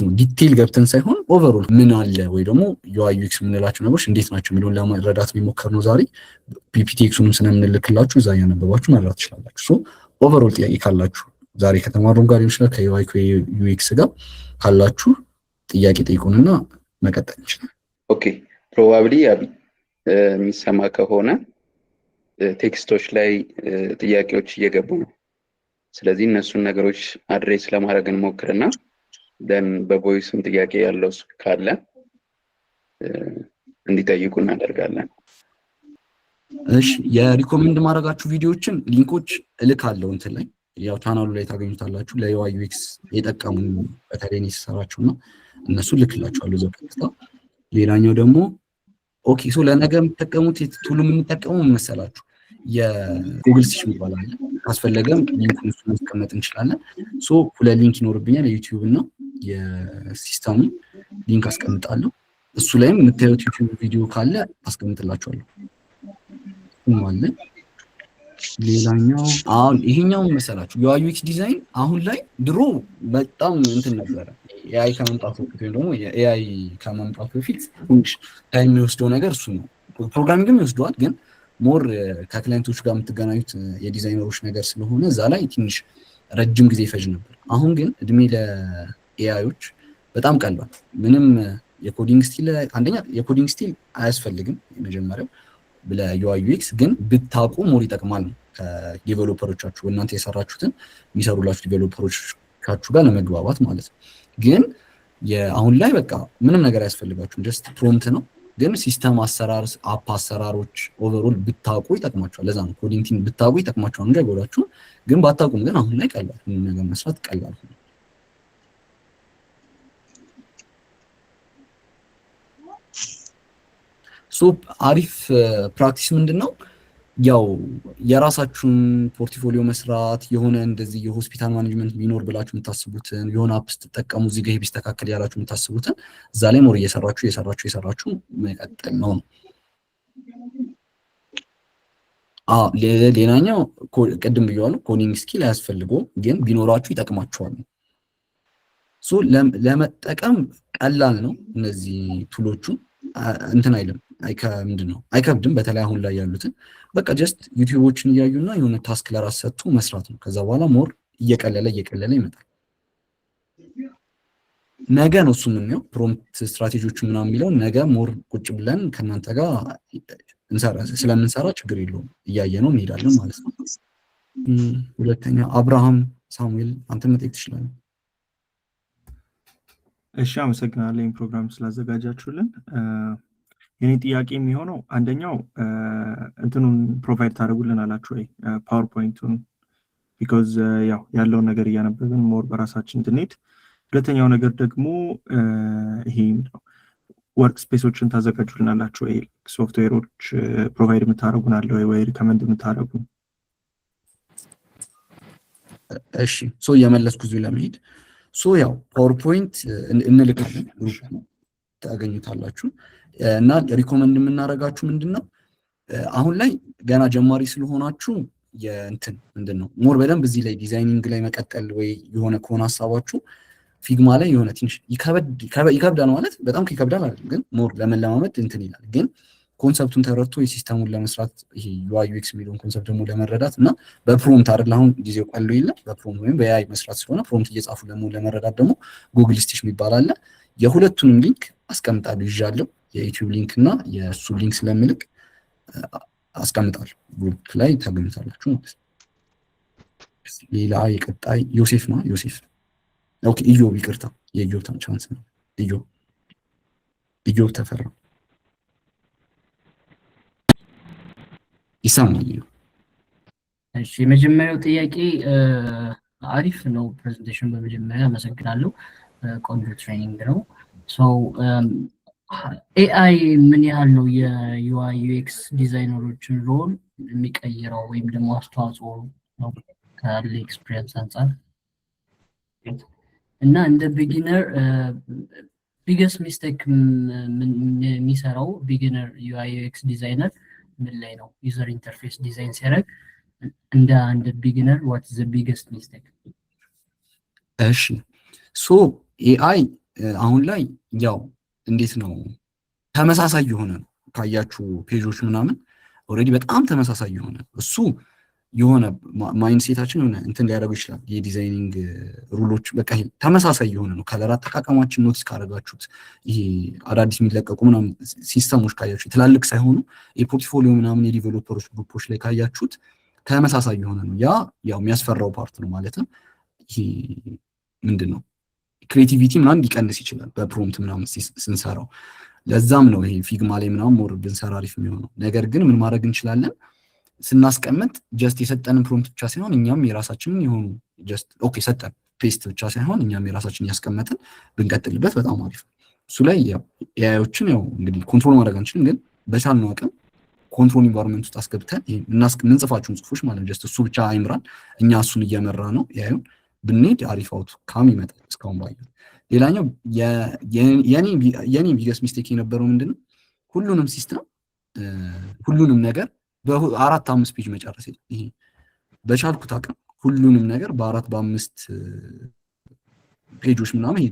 ነው ዲቴይል ገብተን ሳይሆን ኦቨርኦል ምን አለ ወይ ደግሞ ዩአይ ዩኤክስ የምንላቸው ነገሮች እንዴት ናቸው የሚለውን ለመረዳት የሚሞከር ነው ዛሬ። ፒፒቲኤክሱንም ስለምንልክላችሁ እዛ ያነበባችሁ መረዳት ትችላላችሁ። ኦቨርኦል ጥያቄ ካላችሁ ዛሬ ከተማሩን ጋር ይችላል ከዩአይ ዩኤክስ ጋር ካላችሁ ጥያቄ ጠይቁንና መቀጠል እንችላለን። ኦኬ ፕሮባብሊ የሚሰማ ከሆነ ቴክስቶች ላይ ጥያቄዎች እየገቡ ነው። ስለዚህ እነሱን ነገሮች አድሬስ ለማድረግ እንሞክርና ደን በቮይስም ጥያቄ ያለው ካለ እንዲጠይቁ እናደርጋለን። እሺ የሪኮመንድ ማድረጋችሁ ቪዲዮዎችን ሊንኮች እልካለሁ እንትን ላይ ያው ቻናሉ ላይ ታገኙታላችሁ። ለዩአይ ዩኤክስ የጠቀሙ በተለይ ነው የተሰራችሁና እነሱ ልክላችኋለሁ እዛው ቀጥታ። ሌላኛው ደግሞ ኦኬ ሶ ለነገ የምትጠቀሙት ቱሉ የምንጠቀመው መሰላችሁ የጉግል ስቲች የሚባል አለ። ካስፈለገም ሊንኩን እሱ ማስቀመጥ እንችላለን። ሶ ሁለት ሊንክ ይኖርብኛል የዩቲዩብ እና የሲስተሙ ሊንክ አስቀምጣለሁ። እሱ ላይም የምታዩት ዩቲዩብ ቪዲዮ ካለ አስቀምጥላችኋለሁ ማለት። ሌላኛው አሁን ይሄኛው መሰላችሁ ዩአይ ዩኤክስ ዲዛይን አሁን ላይ ድሮ በጣም እንትን ነበረ ኤአይ ከመምጣቱ በፊት ወይም ደግሞ የኤአይ ከመምጣቱ በፊት ትንሽ ታይም የሚወስደው ነገር እሱ ነው። ፕሮግራሚንግም ይወስደዋል ግን ሞር ከክላይንቶች ጋር የምትገናኙት የዲዛይነሮች ነገር ስለሆነ እዛ ላይ ትንሽ ረጅም ጊዜ ይፈጅ ነበር። አሁን ግን እድሜ ለኤአዮች በጣም ቀሏል። ምንም የኮዲንግ ስቲል አንደኛ የኮዲንግ ስቲል አያስፈልግም የመጀመሪያው ለዩአይ ዩኤክስ ግን ብታውቁ ሞር ይጠቅማል ነው። ከዲቨሎፐሮቻችሁ እናንተ የሰራችሁትን የሚሰሩላችሁ ዲቨሎፐሮቻችሁ ጋር ለመግባባት ማለት ነው። ግን አሁን ላይ በቃ ምንም ነገር አያስፈልጋችሁም ጀስት ፕሮምፕት ነው። ግን ሲስተም አሰራር አፕ አሰራሮች ኦቨርኦል ብታውቁ ይጠቅማችኋል። ለዛ ነው ኮዲንግ ቲም ብታውቁ ይጠቅማችኋል እንጂ አይጎዳችሁም። ግን ባታውቁም ግን አሁን ላይ ቀላል ምንም ነገር መስራት ቀላል ነው። ሶ አሪፍ ፕራክቲስ ምንድነው? ያው የራሳችሁን ፖርትፎሊዮ መስራት የሆነ እንደዚህ የሆስፒታል ማኔጅመንት ቢኖር ብላችሁ የምታስቡትን የሆነ አፕ ስትጠቀሙ እዚህ ጋር ቢስተካከል ያላችሁ የምታስቡትን እዛ ላይ ሞር እየሰራችሁ መቀጠል ነው። ሌላኛው ቅድም ብየዋለሁ ኮዲንግ ስኪል አያስፈልገውም ግን ቢኖራችሁ ይጠቅማችኋል። ሶ ለመጠቀም ቀላል ነው። እነዚህ ቱሎቹ እንትን አይልም አይከብድም። በተለይ አሁን ላይ ያሉትን በቃ ጀስት ዩቲዩቦችን እያዩና የሆነ ታስክ ለራስ ሰጥቶ መስራት ነው። ከዛ በኋላ ሞር እየቀለለ ይመጣል። ነገ ነው እሱ የምናየው ፕሮምፕት ስትራቴጂዎቹ ምናምን የሚለው ነገ ሞር ቁጭ ብለን ከእናንተ ጋር ስለምንሰራ ችግር የለውም እያየ ነው እንሄዳለን ማለት ነው። ሁለተኛ አብርሃም ሳሙኤል አንተ መጠየቅ ትችላለህ። እሺ አመሰግናለሁ ይህን ፕሮግራም ስላዘጋጃችሁልን። የኔ ጥያቄ የሚሆነው አንደኛው እንትኑን ፕሮቫይድ ታደርጉልን አላችሁ ወይ ፓወርፖይንቱን ቢኮዝ ያው ያለውን ነገር እያነበብን ሞር በራሳችን እንድንሄድ። ሁለተኛው ነገር ደግሞ ይሄ ወርክ ስፔሶችን ታዘጋጁልን አላችሁ ወይ ሶፍትዌሮች ፕሮቫይድ የምታደርጉን አለ ወይ ሪከመንድ የምታደርጉን? እሺ ሶ የመለስኩ እዚሁ ለመሄድ ያው ፓወርፖይንት እንልካለን ግሩፕ ታገኙታላችሁ እና ሪኮመንድ የምናደርጋችሁ ምንድነው አሁን ላይ ገና ጀማሪ ስለሆናችሁ የእንትን ምንድነው ሞር በደንብ እዚህ ላይ ዲዛይኒንግ ላይ መቀጠል ወይ የሆነ ከሆነ ሀሳባችሁ ፊግማ ላይ የሆነ ትንሽ ይከብዳል ማለት በጣም ይከብዳል አይደል? ግን ሞር ለመለማመድ እንትን ይላል። ግን ኮንሰፕቱን ተረድቶ የሲስተሙን ለመስራት ይሄ ዩአይ ዩኤክስ የሚለውን ኮንሰፕት ደግሞ ለመረዳት እና በፕሮምፕት አይደል አሁን ጊዜው ቀሎ የለም በፕሮምፕት ወይም በኤአይ መስራት ስለሆነ ፕሮምፕት እየጻፉ ደግሞ ለመረዳት ደግሞ ጉግል ስቲች የሚባል አለ። የሁለቱንም ሊንክ አስቀምጣለሁ ይዣለሁ። የዩቲዩብ ሊንክ እና የሱ ሊንክ ስለምልክ አስቀምጣለሁ ግሩፕ ላይ ታገኙታላችሁ ማለት ነው። ሌላ የቀጣይ ዮሴፍ ነው። ዮሴፍ ኦኬ ኢዮብ ይቅርታ የኢዮብ ቻንስ ነው። ኢዮብ ተፈራ ይሰማል። እሺ የመጀመሪያው ጥያቄ አሪፍ ነው ፕሬዘንቴሽን በመጀመሪያ አመሰግናለሁ። ቆንጆ ትሬኒንግ ነው። ኤአይ ምን ያህል ነው የዩአይ ዩኤክስ ዲዛይነሮችን ሮል የሚቀይረው ወይም ደግሞ አስተዋጽኦ ነው ካለ ኤክስፒሪየንስ አንፃር? እና እንደ ቢጊነር ቢገስት ሚስቴክ የሚሰራው ቢጊነር ዩአይ ዩኤክስ ዲዛይነር ምን ላይ ነው? ዩዘር ኢንተርፌስ ዲዛይን ሲያደርግ እንደ አንድ ቢጊነር ዋት ኢዝ ዘ ቢገስት ሚስቴክ? እሺ ኤአይ አሁን ላይ ያው እንዴት ነው ተመሳሳይ የሆነ ነው። ካያችሁ ፔጆች ምናምን ኦልሬዲ በጣም ተመሳሳይ የሆነ እሱ የሆነ ማይንድ ሴታችን የሆነ እንትን ሊያደርጉ ይችላል። የዲዛይኒንግ ሩሎች በቃ ይሄ ተመሳሳይ የሆነ ነው። ከለር አጠቃቀማችን ኖቲስ ካደረጋችሁት ይሄ አዳዲስ የሚለቀቁ ምናምን ሲስተሞች ካያችሁ ትላልቅ ሳይሆኑ የፖርትፎሊዮ ምናምን የዲቨሎፐሮች ግሩፖች ላይ ካያችሁት ተመሳሳይ የሆነ ነው። ያ ያው የሚያስፈራው ፓርት ነው ማለትም ይሄ ምንድን ነው ክሬቲቪቲ ምናምን ሊቀንስ ይችላል በፕሮምፕት ምናምን ስንሰራው። ለዛም ነው ይሄ ፊግማ ላይ ምናምን ሞር ብንሰራ አሪፍ የሚሆነው። ነገር ግን ምን ማድረግ እንችላለን ስናስቀምጥ ጀስት የሰጠንን ፕሮምፕት ብቻ ሳይሆን እኛም የራሳችንን የሆኑ ጀስት ኦኬ ሰጠን ፔስት ብቻ ሳይሆን እኛም የራሳችንን ያስቀመጥን ብንቀጥልበት በጣም አሪፍ ነው። እሱ ላይ ያው ኤአይዎችን ያው እንግዲህ ኮንትሮል ማድረግ አንችልም፣ ግን በቻልነው አቅም ኮንትሮል ኢንቫይሮንመንት ውስጥ አስገብተን የምንጽፋቸውን ጽሁፎች ማለት ነው ጀስት እሱ ብቻ አይምራን፣ እኛ እሱን እየመራ ነው ኤአይውን ብንሄድ አሪፍ አውትካም ይመጣል እስካሁን ባየው። ሌላኛው የኔ ቢገስ ሚስቴክ የነበረው ምንድነው ሁሉንም ሲስተም ሁሉንም ነገር በ4 5 ፔጅ መጨረስ የለም። ይሄ በቻልኩት አቅም ሁሉንም ነገር በ4 5 ፔጆች ምናምን ይሄ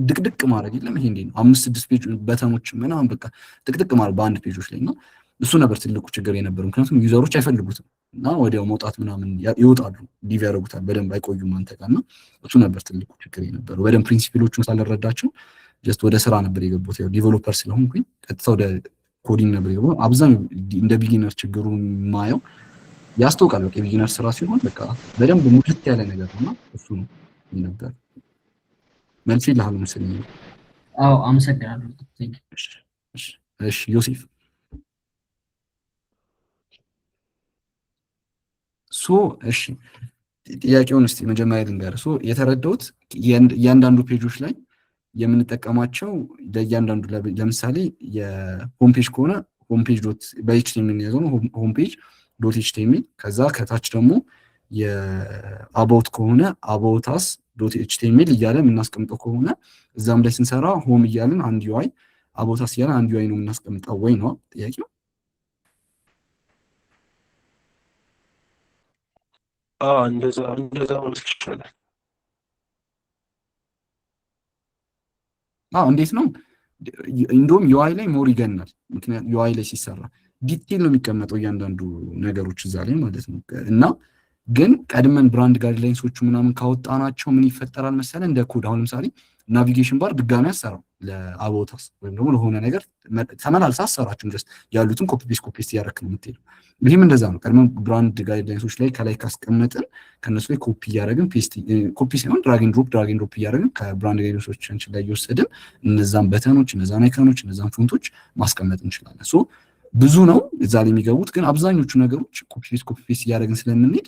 ድቅድቅ ማድረግ የለም። ይሄ እንዴት ነው 5 6 ፔጅ በተኖች ምናምን በቃ ጥቅጥቅ ማድረግ በአንድ ፔጆች ላይ እና እሱ ነበር ትልቁ ችግር የነበረው። ምክንያቱም ዩዘሮች አይፈልጉትም እና ወዲያው መውጣት ምናምን ይወጣሉ፣ ዲቭ ያደርጉታል፣ በደንብ አይቆዩም አንተ ጋር እና እሱ ነበር ትልቁ ችግር የነበረው። በደንብ ፕሪንሲፕሎቹን ሳልረዳቸው ጀስት ወደ ስራ ነበር የገቡት። ያው ዲቨሎፐር ስለሆንኩኝ ቀጥታ ወደ ኮዲንግ ነበር የገባው። አብዛኛው እንደ ቢጊነር ችግሩን ማየው ያስተውቃል። በቃ የቢጊነር ስራ ሲሆን በቃ በደንብ ሙልት ያለ ነገር ነውና እሱ ነው ነበር መልስ ይላል መሰለኝ። አዎ አመሰግናለሁ። እሺ ዮሴፍ እሺ ጥያቄውን እስቲ መጀመሪያ ልንገርህ። የተረዳሁት እያንዳንዱ ፔጆች ላይ የምንጠቀማቸው ለእያንዳንዱ ለምሳሌ የሆም ፔጅ ከሆነ ሆም ፔጅ ዶት በኤችቲኤምኤል ያዘው ነው ሆም ፔጅ ዶት ኤችቲኤምኤል፣ ከዛ ከታች ደግሞ የአባውት ከሆነ አባውታስ ዶት ኤችቲኤምኤል እያለ የምናስቀምጠው ከሆነ እዛም ላይ ስንሰራ ሆም እያልን አንድ ዩአይ አባውታስ እያልን አንድ ዩአይ ነው የምናስቀምጠው ወይ ነው ጥያቄው? እንደዛ ማለት ይቻላል። እንዴት ነው እንደውም ዩአይ ላይ ሞር ይገናል። ምክንያቱም ዩአይ ላይ ሲሰራ ዲቴል ነው የሚቀመጠው እያንዳንዱ ነገሮች እዛ ላይ ማለት ነው። እና ግን ቀድመን ብራንድ ጋይድላይንሶቹ ምናምን ካወጣናቸው ምን ይፈጠራል መሰለ እንደ ኮድ አሁን ለምሳሌ ናቪጌሽን ባር ድጋሚ አሰራው ለአቦታስ ወይም ደግሞ ለሆነ ነገር ተመላልሳ አሰራችሁም ጀስት ያሉትን ኮፒ ፔስት እያደረክ ነው የምትሄደው። ይህም እንደዛ ነው። ቀድመን ብራንድ ጋይድላይንሶች ላይ ከላይ ካስቀመጥን ከነሱ ላይ ኮፒ እያደረግን ኮፒ ሳይሆን ድራግ ኤንድ ድሮፕ እያደረግን ከብራንድ ጋይድላይንሶቻችን ላይ እየወሰድን እነዛን በተኖች፣ እነዛን አይከኖች፣ እነዛን ፎንቶች ማስቀመጥ እንችላለን። ብዙ ነው እዛ ላይ የሚገቡት፣ ግን አብዛኞቹ ነገሮች ኮፒ ፔስት እያደረግን ስለምንሄድ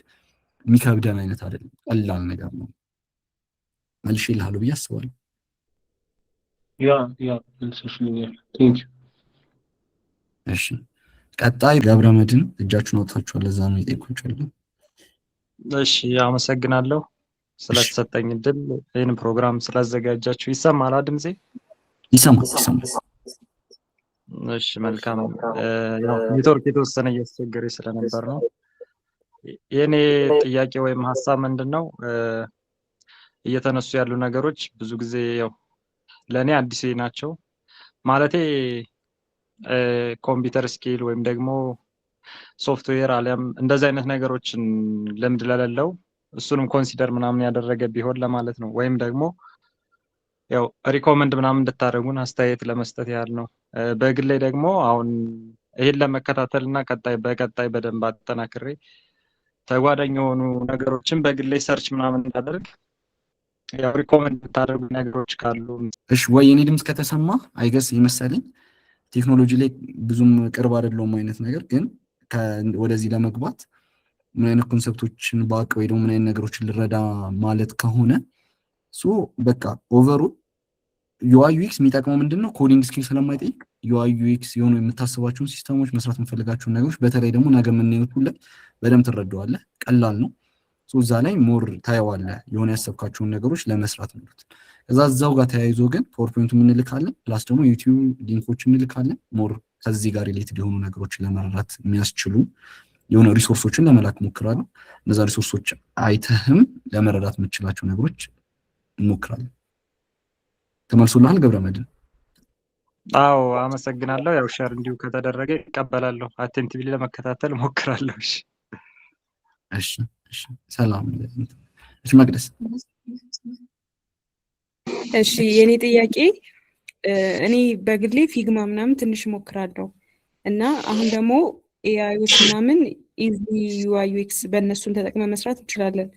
የሚከብደን አይነት አይደለም፣ ቀላል ነገር ነው። መልሼልሃለሁ ብዬ አስባለሁ። ያ መልሰሽልኛል። ቴንክ ዩ። እሺ ቀጣይ ገብረመድህን እጃችሁን አውጥታችኋል፣ ለዛ ነው የጠየኳችሁ። እሺ አመሰግናለሁ ስለተሰጠኝ እድል፣ ይህን ፕሮግራም ስላዘጋጃችሁ። ይሰማል ድምጼ? ይሰማል። እሺ መልካም። ኔትወርክ የተወሰነ እያስቸገረ ስለነበር ነው። የኔ ጥያቄ ወይም ሀሳብ ምንድነው እየተነሱ ያሉ ነገሮች ብዙ ጊዜ ያው ለኔ አዲስ ናቸው። ማለቴ ኮምፒውተር ስኪል ወይም ደግሞ ሶፍትዌር አለም እንደዚህ አይነት ነገሮችን ልምድ ለሌለው እሱንም ኮንሲደር ምናምን ያደረገ ቢሆን ለማለት ነው። ወይም ደግሞ ያው ሪኮመንድ ምናምን እንድታደርጉን አስተያየት ለመስጠት ያህል ነው። በግሌ ደግሞ አሁን ይሄን ለመከታተልና በቀጣይ በደንብ አጠናክሬ ተጓዳኝ የሆኑ ነገሮችን በግሌ ሰርች ምናምን እንዳደርግ ያው ሪኮመንድ ብታደርጉ ነገሮች ካሉ። እሺ ወይ የኔ ድምጽ ከተሰማ አይገስ ይመሰለኝ ቴክኖሎጂ ላይ ብዙም ቅርብ አይደለሁም አይነት ነገር፣ ግን ወደዚህ ለመግባት ምን አይነት ኮንሰፕቶችን ባቅ ወይ ደግሞ ምን አይነት ነገሮችን ልረዳ ማለት ከሆነ በቃ ኦቨርኦል ዩአይ ዩኤክስ የሚጠቅመው ምንድነው ኮዲንግ ስኪል ስለማይጠይቅ ዩአይ ዩኤክስ የሆኑ የምታስባቸውን ሲስተሞች መስራት የምፈልጋቸውን ነገሮች በተለይ ደግሞ ነገ የምናየው ላይ በደንብ ትረዳዋለህ። ቀላል ነው። እዛ ላይ ሞር ታየዋለህ የሆነ ያሰብካቸውን ነገሮች ለመስራት ነው። ከዛ እዛው ጋር ተያይዞ ግን ፓወርፖይንቱ እንልካለን፣ ፕላስ ደግሞ ዩቲዩብ ሊንኮች እንልካለን። ሞር ከዚህ ጋር ሪሌትድ የሆኑ ነገሮችን ለመረዳት የሚያስችሉ የሆነ ሪሶርሶችን ለመላክ ሞክራለሁ። እነዛ ሪሶርሶች አይተህም ለመረዳት የምችላቸው ነገሮች እንሞክራለን። ተመልሶልሃል ገብረመድህን? አዎ አመሰግናለሁ። ያው ሼር እንዲሁ ከተደረገ ይቀበላለሁ። አቴንቲቭሊ ለመከታተል ሞክራለሁ። እሺ እሺ እሺ ሰላም እሺ መቅደስ እሺ የኔ ጥያቄ እኔ በግሌ ፊግማ ምናምን ትንሽ ሞክራለሁ እና አሁን ደግሞ ኤአይዎች ምናምን ኢዚ ዩአይ ዩኤክስ በእነሱን ተጠቅመን መስራት እንችላለን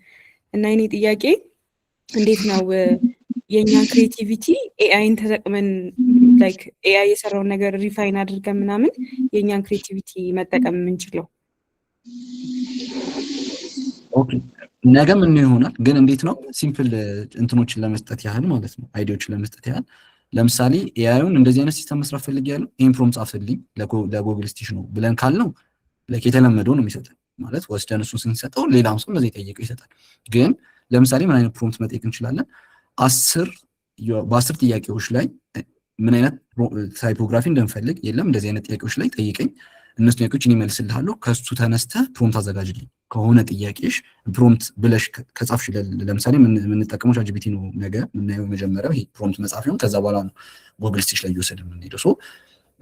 እና የኔ ጥያቄ እንዴት ነው የእኛን ክሬቲቪቲ ኤአይን ተጠቅመን ላይክ ኤአይ የሰራውን ነገር ሪፋይን አድርገን ምናምን የእኛን ክሬቲቪቲ መጠቀም የምንችለው? ኦኬ ነገ ምን ይሆናል ግን እንዴት ነው ሲምፕል እንትኖችን ለመስጠት ያህል ማለት ነው አይዲያዎችን ለመስጠት ያህል ለምሳሌ ኤአይውን እንደዚህ አይነት ሲስተም መስራት ፈልጊያለሁ ይሄን ፕሮምፕት ጻፍልኝ ለጎግል ስቴሽን ነው ብለን ካልነው ላይክ የተለመደው ነው የሚሰጠን ማለት ወስደን እሱን ስንሰጠው ሌላም ሰው እንደዚህ ጠይቀው ይሰጣል ግን ለምሳሌ ምን አይነት ፕሮምፕት መጠየቅ እንችላለን በ10 ጥያቄዎች ላይ ምን አይነት ታይፖግራፊ እንደምፈልግ የለም እንደዚህ አይነት ጥያቄዎች ላይ ጠይቀኝ እነሱ ጥያቄዎች እኔ መልስልሃለሁ ከሱ ተነስተህ ፕሮምፕት አዘጋጅልኝ ከሆነ ጥያቄሽ ፕሮምፕት ብለሽ ከጻፍሽ ለምሳሌ የምንጠቀመው ቻትጂፒቲ ነው ነገ የምናየው መጀመሪያው ይሄ ፕሮምፕት መጻፊያውን ከዛ በኋላ ነው ጉግል ስቴሽን ላይ እየወሰድን የምንሄደው ሶ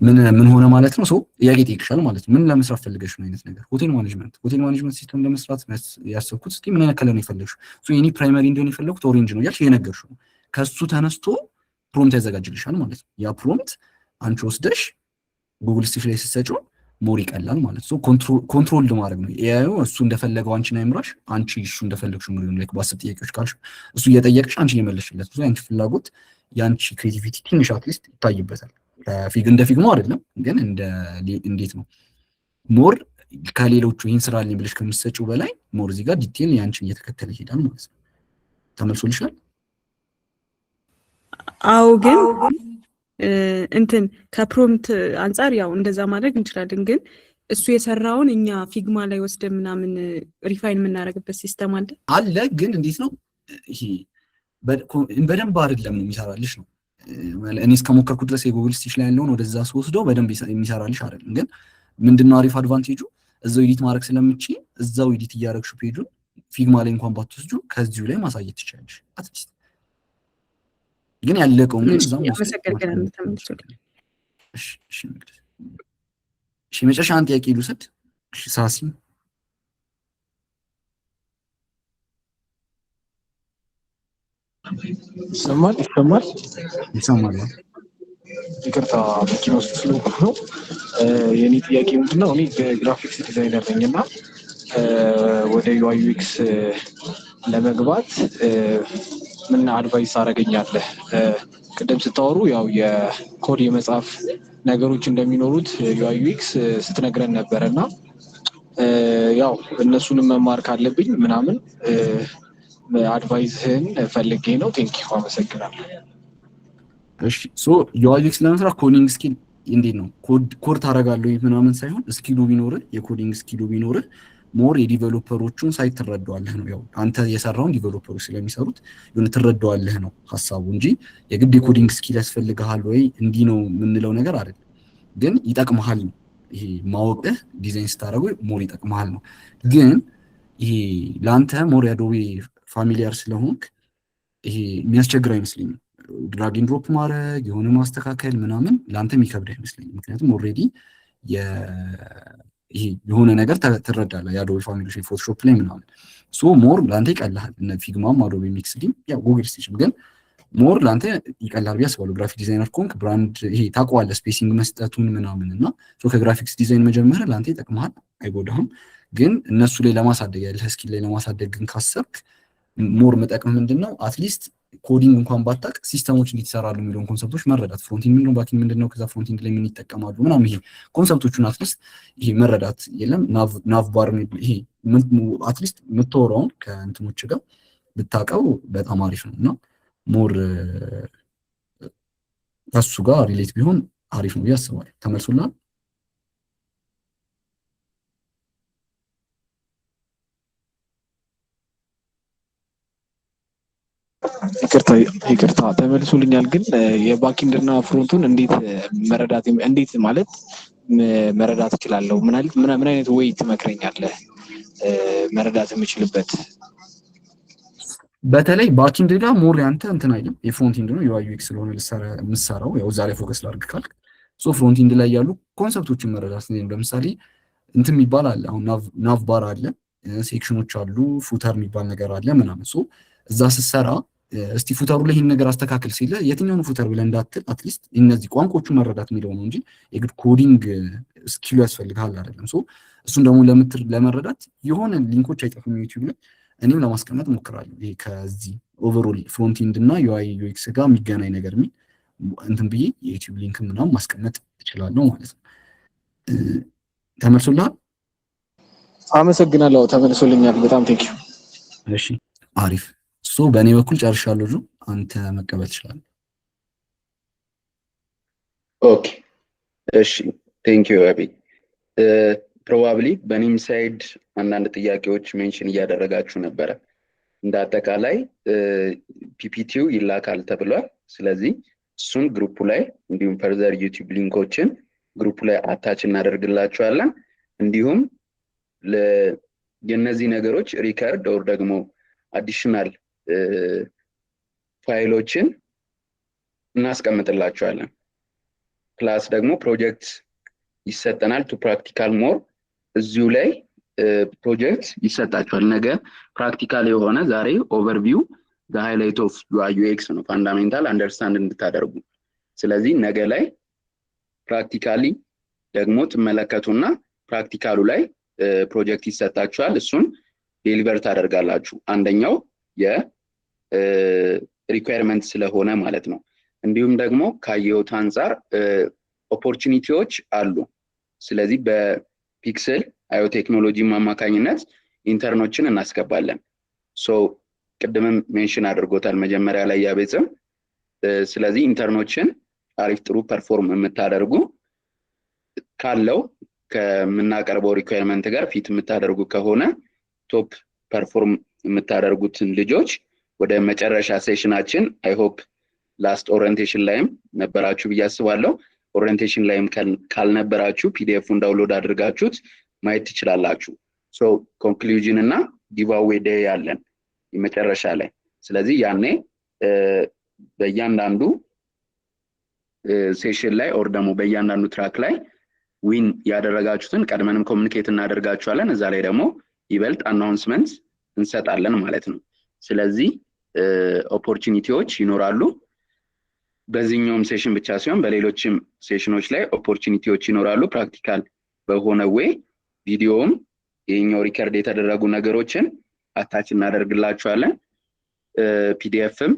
ምን ሆነ ማለት ነው ሶ ጥያቄ ጠይቅሻል ማለት ነው ምን ለመስራት ፈልገሽ ነው አይነት ነገር ሆቴል ማኔጅመንት ሲስተም ለመስራት ያሰብኩት እስኪ ምን አይነት ከለር ነው የፈለግሽው ሶ የኔ ፕራይመሪ እንዲሆን የፈለግኩት ኦሬንጅ ነው እያልሽ የነገርሽው ነው ከሱ ተነስቶ ፕሮምፕት ያዘጋጅልሻል ማለት ነው ያ ፕሮምፕት አንቺ ወስደሽ ጉግል ስቴሽን ላይ ስትሰጪው ሞር ይቀላል ማለት ነው ኮንትሮል ማድረግ ነው ኤአይ እሱ እንደፈለገው አንቺን አይምራሽ አንቺ እሱ እንደፈለግሽው ነው ላይክ በ10 ጥያቄዎች ካልሽ እሱ እየጠየቅሽ አንቺ እየመለስሽለት ነው አንቺ ፍላጎት ያንቺ ክሬቲቪቲ ትንሽ አትሊስት ይታይበታል እንደ ፊግማው አይደለም ግን እንዴት ነው ሞር ከሌሎቹ ይህን ስራ አለኝ ብለሽ ከምትሰጪው በላይ ሞር እዚህ ጋር ዲቴል ያንቺን እየተከተለ ይሄዳል ማለት ነው ተመልሶልሻል አዎ ግን እንትን ከፕሮምፕት አንፃር ያው እንደዛ ማድረግ እንችላለን ግን እሱ የሰራውን እኛ ፊግማ ላይ ወስደን ምናምን ሪፋይን የምናደርግበት ሲስተም አለ ግን እንዴት ነው ይሄ በደንብ አይደለም ነው የሚሰራልሽ ነው እኔ እስከሞከርኩት ድረስ የጉግል ስቴሽን ላይ ያለውን ወደዛ ስወስደው በደንብ የሚሰራልሽ አይደለም ግን ምንድነው አሪፍ አድቫንቴጁ እዛው ኤዲት ማድረግ ስለምችል እዛው ኤዲት እያደረግሽው ፔጁን ፊግማ ላይ እንኳን ባትወስጁ ከዚሁ ላይ ማሳየት ትችላለሽ አትሊስት ግን ያለቀው ምን እዛው ያመሰግናለሁ ተመልሶልኝ እሺ መጨረሻ አንድ ጥያቄ ልውሰድ እሺ ሳሲ ይሰማል ይቅርታ መኪና ውስጥ ስለሆንኩ ነው የኔ ጥያቄ ምንድነው እኔ ግራፊክስ ዲዛይነር ነኝና ወደ ዩአይ ዩኤክስ ለመግባት ምን አድቫይስ አደረገኛለህ ቅድም ስታወሩ ያው የኮድ የመጻፍ ነገሮች እንደሚኖሩት ዩአይ ዩኤክስ ስትነግረን ነበርና ያው እነሱንም መማር ካለብኝ ምናምን አድቫይስህን ፈልጌ ነው ቴንኪዩ አመሰግናለሁ እሺ ሶ ዩአይ ዩኤክስ ለመስራት ኮዲንግ ስኪል እንዴት ነው ኮድ ታደርጋለህ ምናምን ሳይሆን ስኪሉ ቢኖርህ የኮዲንግ ስኪሉ ቢኖርህ ሞር የዲቨሎፐሮቹን ሳይት ትረዳዋለህ ነው ያው አንተ የሰራውን ዲቨሎፐሮች ስለሚሰሩት የሆነ ትረዳዋለህ ነው ሐሳቡ እንጂ የግድ የኮዲንግ ስኪል ያስፈልግሃል ወይ እንዲህ ነው የምንለው ነገር አይደለም ግን ይጠቅምሃል ነው ይሄ ማወቅህ ዲዛይን ስታደርገው ሞር ይጠቅምሃል ነው ግን ይሄ ለአንተ ሞር የአዶቤ ፋሚሊያር ስለሆንክ ይሄ የሚያስቸግር አይመስለኝም ድራግ ኤንድ ድሮፕ ማድረግ የሆነ ማስተካከል ምናምን ለአንተ የሚከብድ አይመስለኝም ምክንያቱም ኦልሬዲ ይሄ የሆነ ነገር ትረዳለህ የአዶቤ ፋሚሊ ፎቶሾፕ ላይ ምናምን ሶ ሞር ለአንተ ይቀልሃል እነ ፊግማም አዶቤ ሚክስዲም ያው ጉግል ስቴሽን ግን ሞር ለአንተ ይቀላል ብዬ አስባለሁ ግራፊክ ዲዛይነር ኮንክ ብራንድ ይሄ ታውቀዋለህ ስፔሲንግ መስጠቱን ምናምን እና ሶ ከግራፊክስ ዲዛይን መጀመር ለአንተ ይጠቅምሃል አይጎዳህም ግን እነሱ ላይ ለማሳደግ ያለህ ስኪል ላይ ለማሳደግ ግን ካሰብክ ሞር መጠቅም ምንድነው አትሊስት ኮዲንግ እንኳን ባታቅ ሲስተሞች እንዴት ይሰራሉ የሚለውን ኮንሰፕቶች መረዳት ፍሮንቲንድ ምንድነው ባኪንግ ምንድነው ከዛ ፍሮንቲንድ ላይ ምን ይጠቀማሉ ምናምን ይሄ ኮንሰፕቶቹን አትሊስት ይሄ መረዳት የለም ናቭ ባር ይሄ አትሊስት የምትወራውን ከእንትኖች ጋር ብታውቀው በጣም አሪፍ ነው እና ሞር ከሱ ጋር ሪሌት ቢሆን አሪፍ ነው ያስባል ተመልሶልናል ይቅርታ ተመልሶልኛል ግን የባኪንድ እና ፍሮንቱን እንዴት ማለት መረዳት እችላለሁ ምን አይነት ወይ ትመክረኛለህ መረዳት የምችልበት በተለይ ባኪንድ ጋር ሞር ያንተ እንትን አይደለም የፍሮንቲንድ ነው ዩአይ ዩኤክስ ስለሆነ ልሰራው ያው ዛሬ ፎከስ ላድርግ ካልክ ሶ ፍሮንቲንድ ላይ ያሉ ኮንሰፕቶችን መረዳት ነው ለምሳሌ እንትን የሚባል አለ አሁን ናቭ ባር አለ ሴክሽኖች አሉ፣ ፉተር የሚባል ነገር አለ ምናምን። ሶ እዛ ስትሰራ እስቲ ፉተሩ ላይ ይህን ነገር አስተካክል ሲል የትኛውን ፉተር ብለህ እንዳትል አትሊስት እነዚህ ቋንቋዎቹ መረዳት የሚለው ነው እንጂ የግድ ኮዲንግ ስኪሉ ያስፈልግሃል አይደለም። ሶ እሱን ደግሞ ለመረዳት የሆነ ሊንኮች አይጠፉም ዩቲዩብ ላይ እኔም ለማስቀመጥ ሞክራለሁ። ይሄ ከዚህ ኦቨርኦል ፍሮንት ኤንድ እና ዩአይ ዩኤክስ ጋር የሚገናኝ ነገር የሚል እንትን ብዬ የዩቲዩብ ሊንክ ምናምን ማስቀመጥ እችላለሁ ማለት ነው። ተመልሶልሃል? አመሰግናለሁ። ተመልሶልኛል። በጣም ቴንኪው። እሺ አሪፍ። ሶ በእኔ በኩል ጨርሻለሁ። ጁ አንተ መቀበል ትችላለህ። ኦኬ እሺ ቴንኪው አቢ። ፕሮባብሊ በእኔም ሳይድ አንዳንድ ጥያቄዎች ሜንሽን እያደረጋችሁ ነበረ። እንደ አጠቃላይ ፒፒቲው ይላካል ተብሏል። ስለዚህ እሱን ግሩፑ ላይ እንዲሁም ፈርዘር ዩቲዩብ ሊንኮችን ግሩፑ ላይ አታች እናደርግላችኋለን። እንዲሁም የነዚህ ነገሮች ሪከርድ ኦር ደግሞ አዲሽናል ፋይሎችን እናስቀምጥላችኋለን። ፕላስ ደግሞ ፕሮጀክት ይሰጠናል ቱ ፕራክቲካል ሞር እዚሁ ላይ ፕሮጀክት ይሰጣችኋል። ነገ ፕራክቲካል የሆነ ዛሬ ኦቨርቪው ዘ ሃይላይት ኦፍ ዩአይ ዩኤክስ ነው ፋንዳሜንታል አንደርስታንድ እንድታደርጉ። ስለዚህ ነገ ላይ ፕራክቲካሊ ደግሞ ትመለከቱና ፕራክቲካሉ ላይ ፕሮጀክት ይሰጣችኋል። እሱን ዴሊቨር ታደርጋላችሁ። አንደኛው የሪኳየርመንት ስለሆነ ማለት ነው። እንዲሁም ደግሞ ካየሁት አንጻር ኦፖርቹኒቲዎች አሉ። ስለዚህ በፒክስል አዮ ቴክኖሎጂ አማካኝነት ኢንተርኖችን እናስገባለን። ሶ ቅድምም ሜንሽን አድርጎታል መጀመሪያ ላይ ያቤጽም። ስለዚህ ኢንተርኖችን አሪፍ ጥሩ ፐርፎርም የምታደርጉ ካለው ከምናቀርበው ሪኳየርመንት ጋር ፊት የምታደርጉ ከሆነ ቶፕ ፐርፎርም የምታደርጉትን ልጆች ወደ መጨረሻ ሴሽናችን አይ ሆፕ ላስት ኦሪየንቴሽን ላይም ነበራችሁ ብዬ አስባለሁ። ኦሪየንቴሽን ላይም ካልነበራችሁ ፒዲኤፉን ዳውንሎድ አድርጋችሁት ማየት ትችላላችሁ። ሶ ኮንክሉዥን እና ጊቫዌይ ዴይ ያለን የመጨረሻ ላይ። ስለዚህ ያኔ በእያንዳንዱ ሴሽን ላይ ኦር ደግሞ በእያንዳንዱ ትራክ ላይ ዊን ያደረጋችሁትን ቀድመንም ኮሙኒኬት እናደርጋችኋለን። እዛ ላይ ደግሞ ይበልጥ አናውንስመንት እንሰጣለን ማለት ነው። ስለዚህ ኦፖርቹኒቲዎች ይኖራሉ። በዚህኛውም ሴሽን ብቻ ሲሆን በሌሎችም ሴሽኖች ላይ ኦፖርቹኒቲዎች ይኖራሉ። ፕራክቲካል በሆነ ዌይ ቪዲዮም ይሄኛው ሪከርድ የተደረጉ ነገሮችን አታች እናደርግላችኋለን። ፒዲኤፍም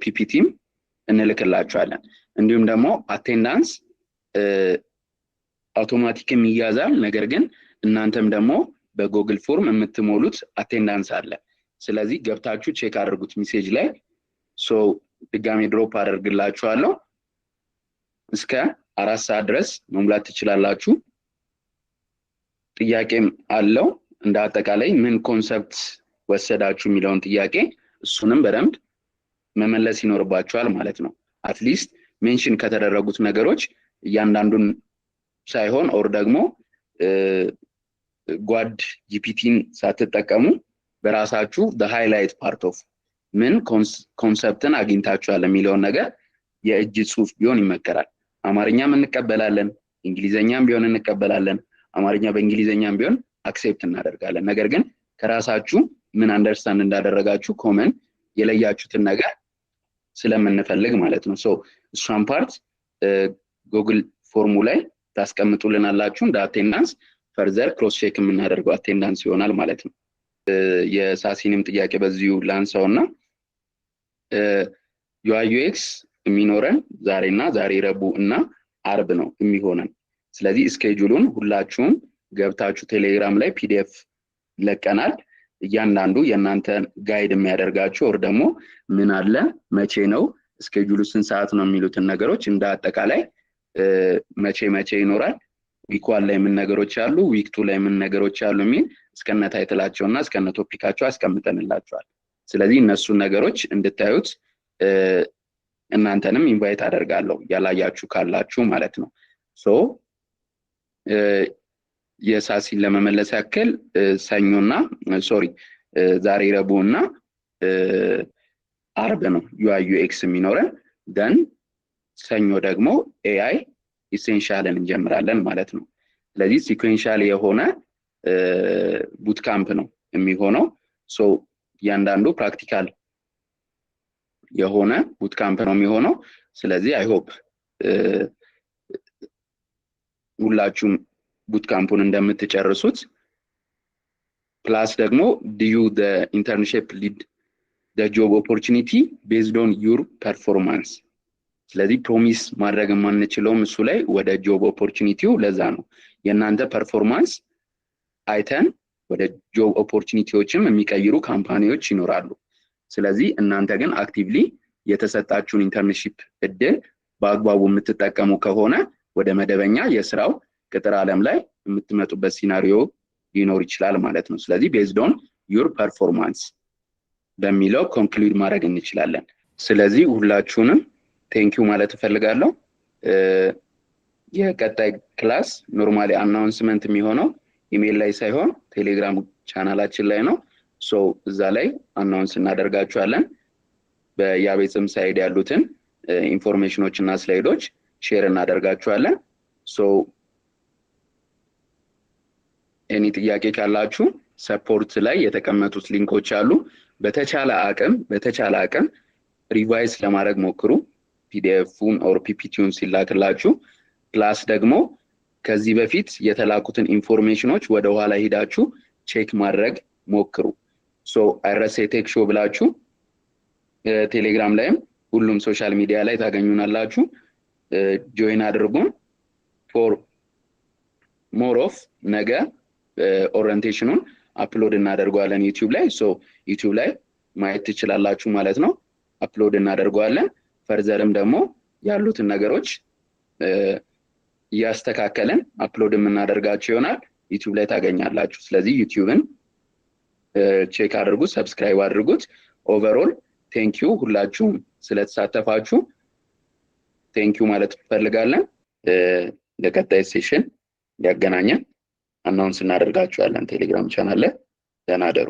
ፒፒቲም እንልክላችኋለን። እንዲሁም ደግሞ አቴንዳንስ አውቶማቲክም ይያዛል። ነገር ግን እናንተም ደግሞ በጉግል ፎርም የምትሞሉት አቴንዳንስ አለ። ስለዚህ ገብታችሁ ቼክ አድርጉት ሜሴጅ ላይ። ሶ ድጋሜ ድሮፕ አደርግላችኋለሁ። እስከ 4 ሰዓት ድረስ መሙላት ትችላላችሁ። ጥያቄም አለው እንደ አጠቃላይ ምን ኮንሰፕት ወሰዳችሁ የሚለውን ጥያቄ እሱንም በደንብ መመለስ ይኖርባችኋል ማለት ነው። አትሊስት ሜንሽን ከተደረጉት ነገሮች እያንዳንዱን ሳይሆን ኦር ደግሞ ጓድ ጂፒቲን ሳትጠቀሙ በራሳችሁ the highlight part of ምን ኮንሰፕትን አግኝታችኋል የሚለውን ነገር የእጅ ጽሁፍ ቢሆን ይመከራል። አማርኛም እንቀበላለን፣ እንግሊዘኛም ቢሆን እንቀበላለን። አማርኛ በእንግሊዘኛም ቢሆን አክሴፕት እናደርጋለን። ነገር ግን ከራሳችሁ ምን አንደርስታንድ እንዳደረጋችሁ ኮመን የለያችሁትን ነገር ስለምንፈልግ ማለት ነው። ሶ እሷን ፓርት ጉግል ፎርሙ ላይ ታስቀምጡልናላችሁ። እንደ አቴንዳንስ ፈርዘር ክሮስ ቼክ የምናደርገው አቴንዳንስ ይሆናል ማለት ነው። የሳሲንም ጥያቄ በዚሁ ላንሳውና ዩአይ ዩኤክስ የሚኖረን ዛሬና ዛሬ ረቡዕ እና አርብ ነው የሚሆነን። ስለዚህ ስኬጁሉን ሁላችሁም ገብታችሁ ቴሌግራም ላይ ፒዲኤፍ ለቀናል። እያንዳንዱ የእናንተን ጋይድ የሚያደርጋችሁ ኦር ደግሞ ምን አለ መቼ ነው ስኬጁሉ ስንት ሰዓት ነው የሚሉትን ነገሮች እንደ አጠቃላይ መቼ ይኖራል፣ ዊክ 1 ላይ ምን ነገሮች አሉ፣ ዊክ 2 ላይ ምን ነገሮች አሉ የሚል እስከነ ታይትላቸውና እስከነ ቶፒካቸው አስቀምጠንላችኋል። ስለዚህ እነሱን ነገሮች እንድታዩት እናንተንም ኢንቫይት አደርጋለሁ ያላያችሁ ካላችሁ ማለት ነው። ሶ የሳሲን ለመመለስ ያክል ሰኞና ዛሬ ረቡዕና አርብ ነው ዩአይ ዩኤክስ የሚኖረን። ደን ሰኞ ደግሞ ኤአይ ኢሴንሻልን እንጀምራለን ማለት ነው። ስለዚህ ሲኩዌንሻል የሆነ ቡት ካምፕ ነው የሚሆነው ሶ ያንዳንዱ ፕራክቲካል የሆነ ቡት ካምፕ ነው የሚሆነው ስለዚህ አይ ሆፕ ሁላችሁም ቡት ካምፑን እንደምትጨርሱት ፕላስ ደግሞ do you the internship lead the job opportunity based on your performance ስለዚህ ፕሮሚስ ማድረግ የማንችለውም እሱ ላይ ወደ ጆብ ኦፖርቹኒቲው ለዛ ነው የናንተ ፐርፎርማንስ አይተን ወደ ጆብ ኦፖርቹኒቲዎችም የሚቀይሩ ካምፓኒዎች ይኖራሉ ስለዚህ እናንተ ግን አክቲቭሊ የተሰጣችሁን ኢንተርንሺፕ እድል በአግባቡ የምትጠቀሙ ከሆነ ወደ መደበኛ የስራው ቅጥር ዓለም ላይ የምትመጡበት ሲናሪዮ ሊኖር ይችላል ማለት ነው ስለዚህ based on your performance በሚለው ኮንክሉድ ማድረግ እንችላለን ስለዚህ ሁላችሁንም ቴንኪው ማለት እፈልጋለሁ የቀጣይ ክላስ ኖርማሊ አናውንስመንት የሚሆነው ኢሜል ላይ ሳይሆን ቴሌግራም ቻናላችን ላይ ነው ሶ እዛ ላይ አናውንስ እናደርጋችኋለን በያቤጽም ሳይድ ያሉትን ኢንፎርሜሽኖች እና ስላይዶች ሼር እናደርጋችኋለን ሶ ኤኒ ጥያቄ ካላችሁ ሰፖርት ላይ የተቀመጡት ሊንኮች አሉ በተቻለ አቅም ሪቫይዝ ለማድረግ ሞክሩ ፒዲኤፉን ኦር ፒፒቲውን ሲላክላችሁ ፕላስ ደግሞ ከዚህ በፊት የተላኩትን ኢንፎርሜሽኖች ወደ ኋላ ሄዳችሁ ቼክ ማድረግ ሞክሩ ሶ አይረሴ ቴክ ሾው ብላችሁ ቴሌግራም ላይም ሁሉም ሶሻል ሚዲያ ላይ ታገኙናላችሁ ጆይን አድርጉን ፎር ሞር ኦፍ ነገ ኦሪየንቴሽኑን አፕሎድ እናደርጋለን ዩቲዩብ ላይ ሶ ዩቲዩብ ላይ ማየት ትችላላችሁ ማለት ነው አፕሎድ እናደርጋለን ፈርዘርም ደግሞ ያሉትን ነገሮች ያስተካከለን አፕሎድ የምናደርጋቸው ይሆናል ዩቲዩብ ላይ ታገኛላችሁ ስለዚህ ዩቲዩብን ቼክ አድርጉት ሰብስክራይብ አድርጉት ኦቨርኦል ቴንኪው ሁላችሁም ስለተሳተፋችሁ ቴንኪው ማለት ፈልጋለን ለቀጣይ ሴሽን ያገናኘን አናውንስ እናደርጋችኋለን ቴሌግራም ቻናል ላይ ደህና ደሩ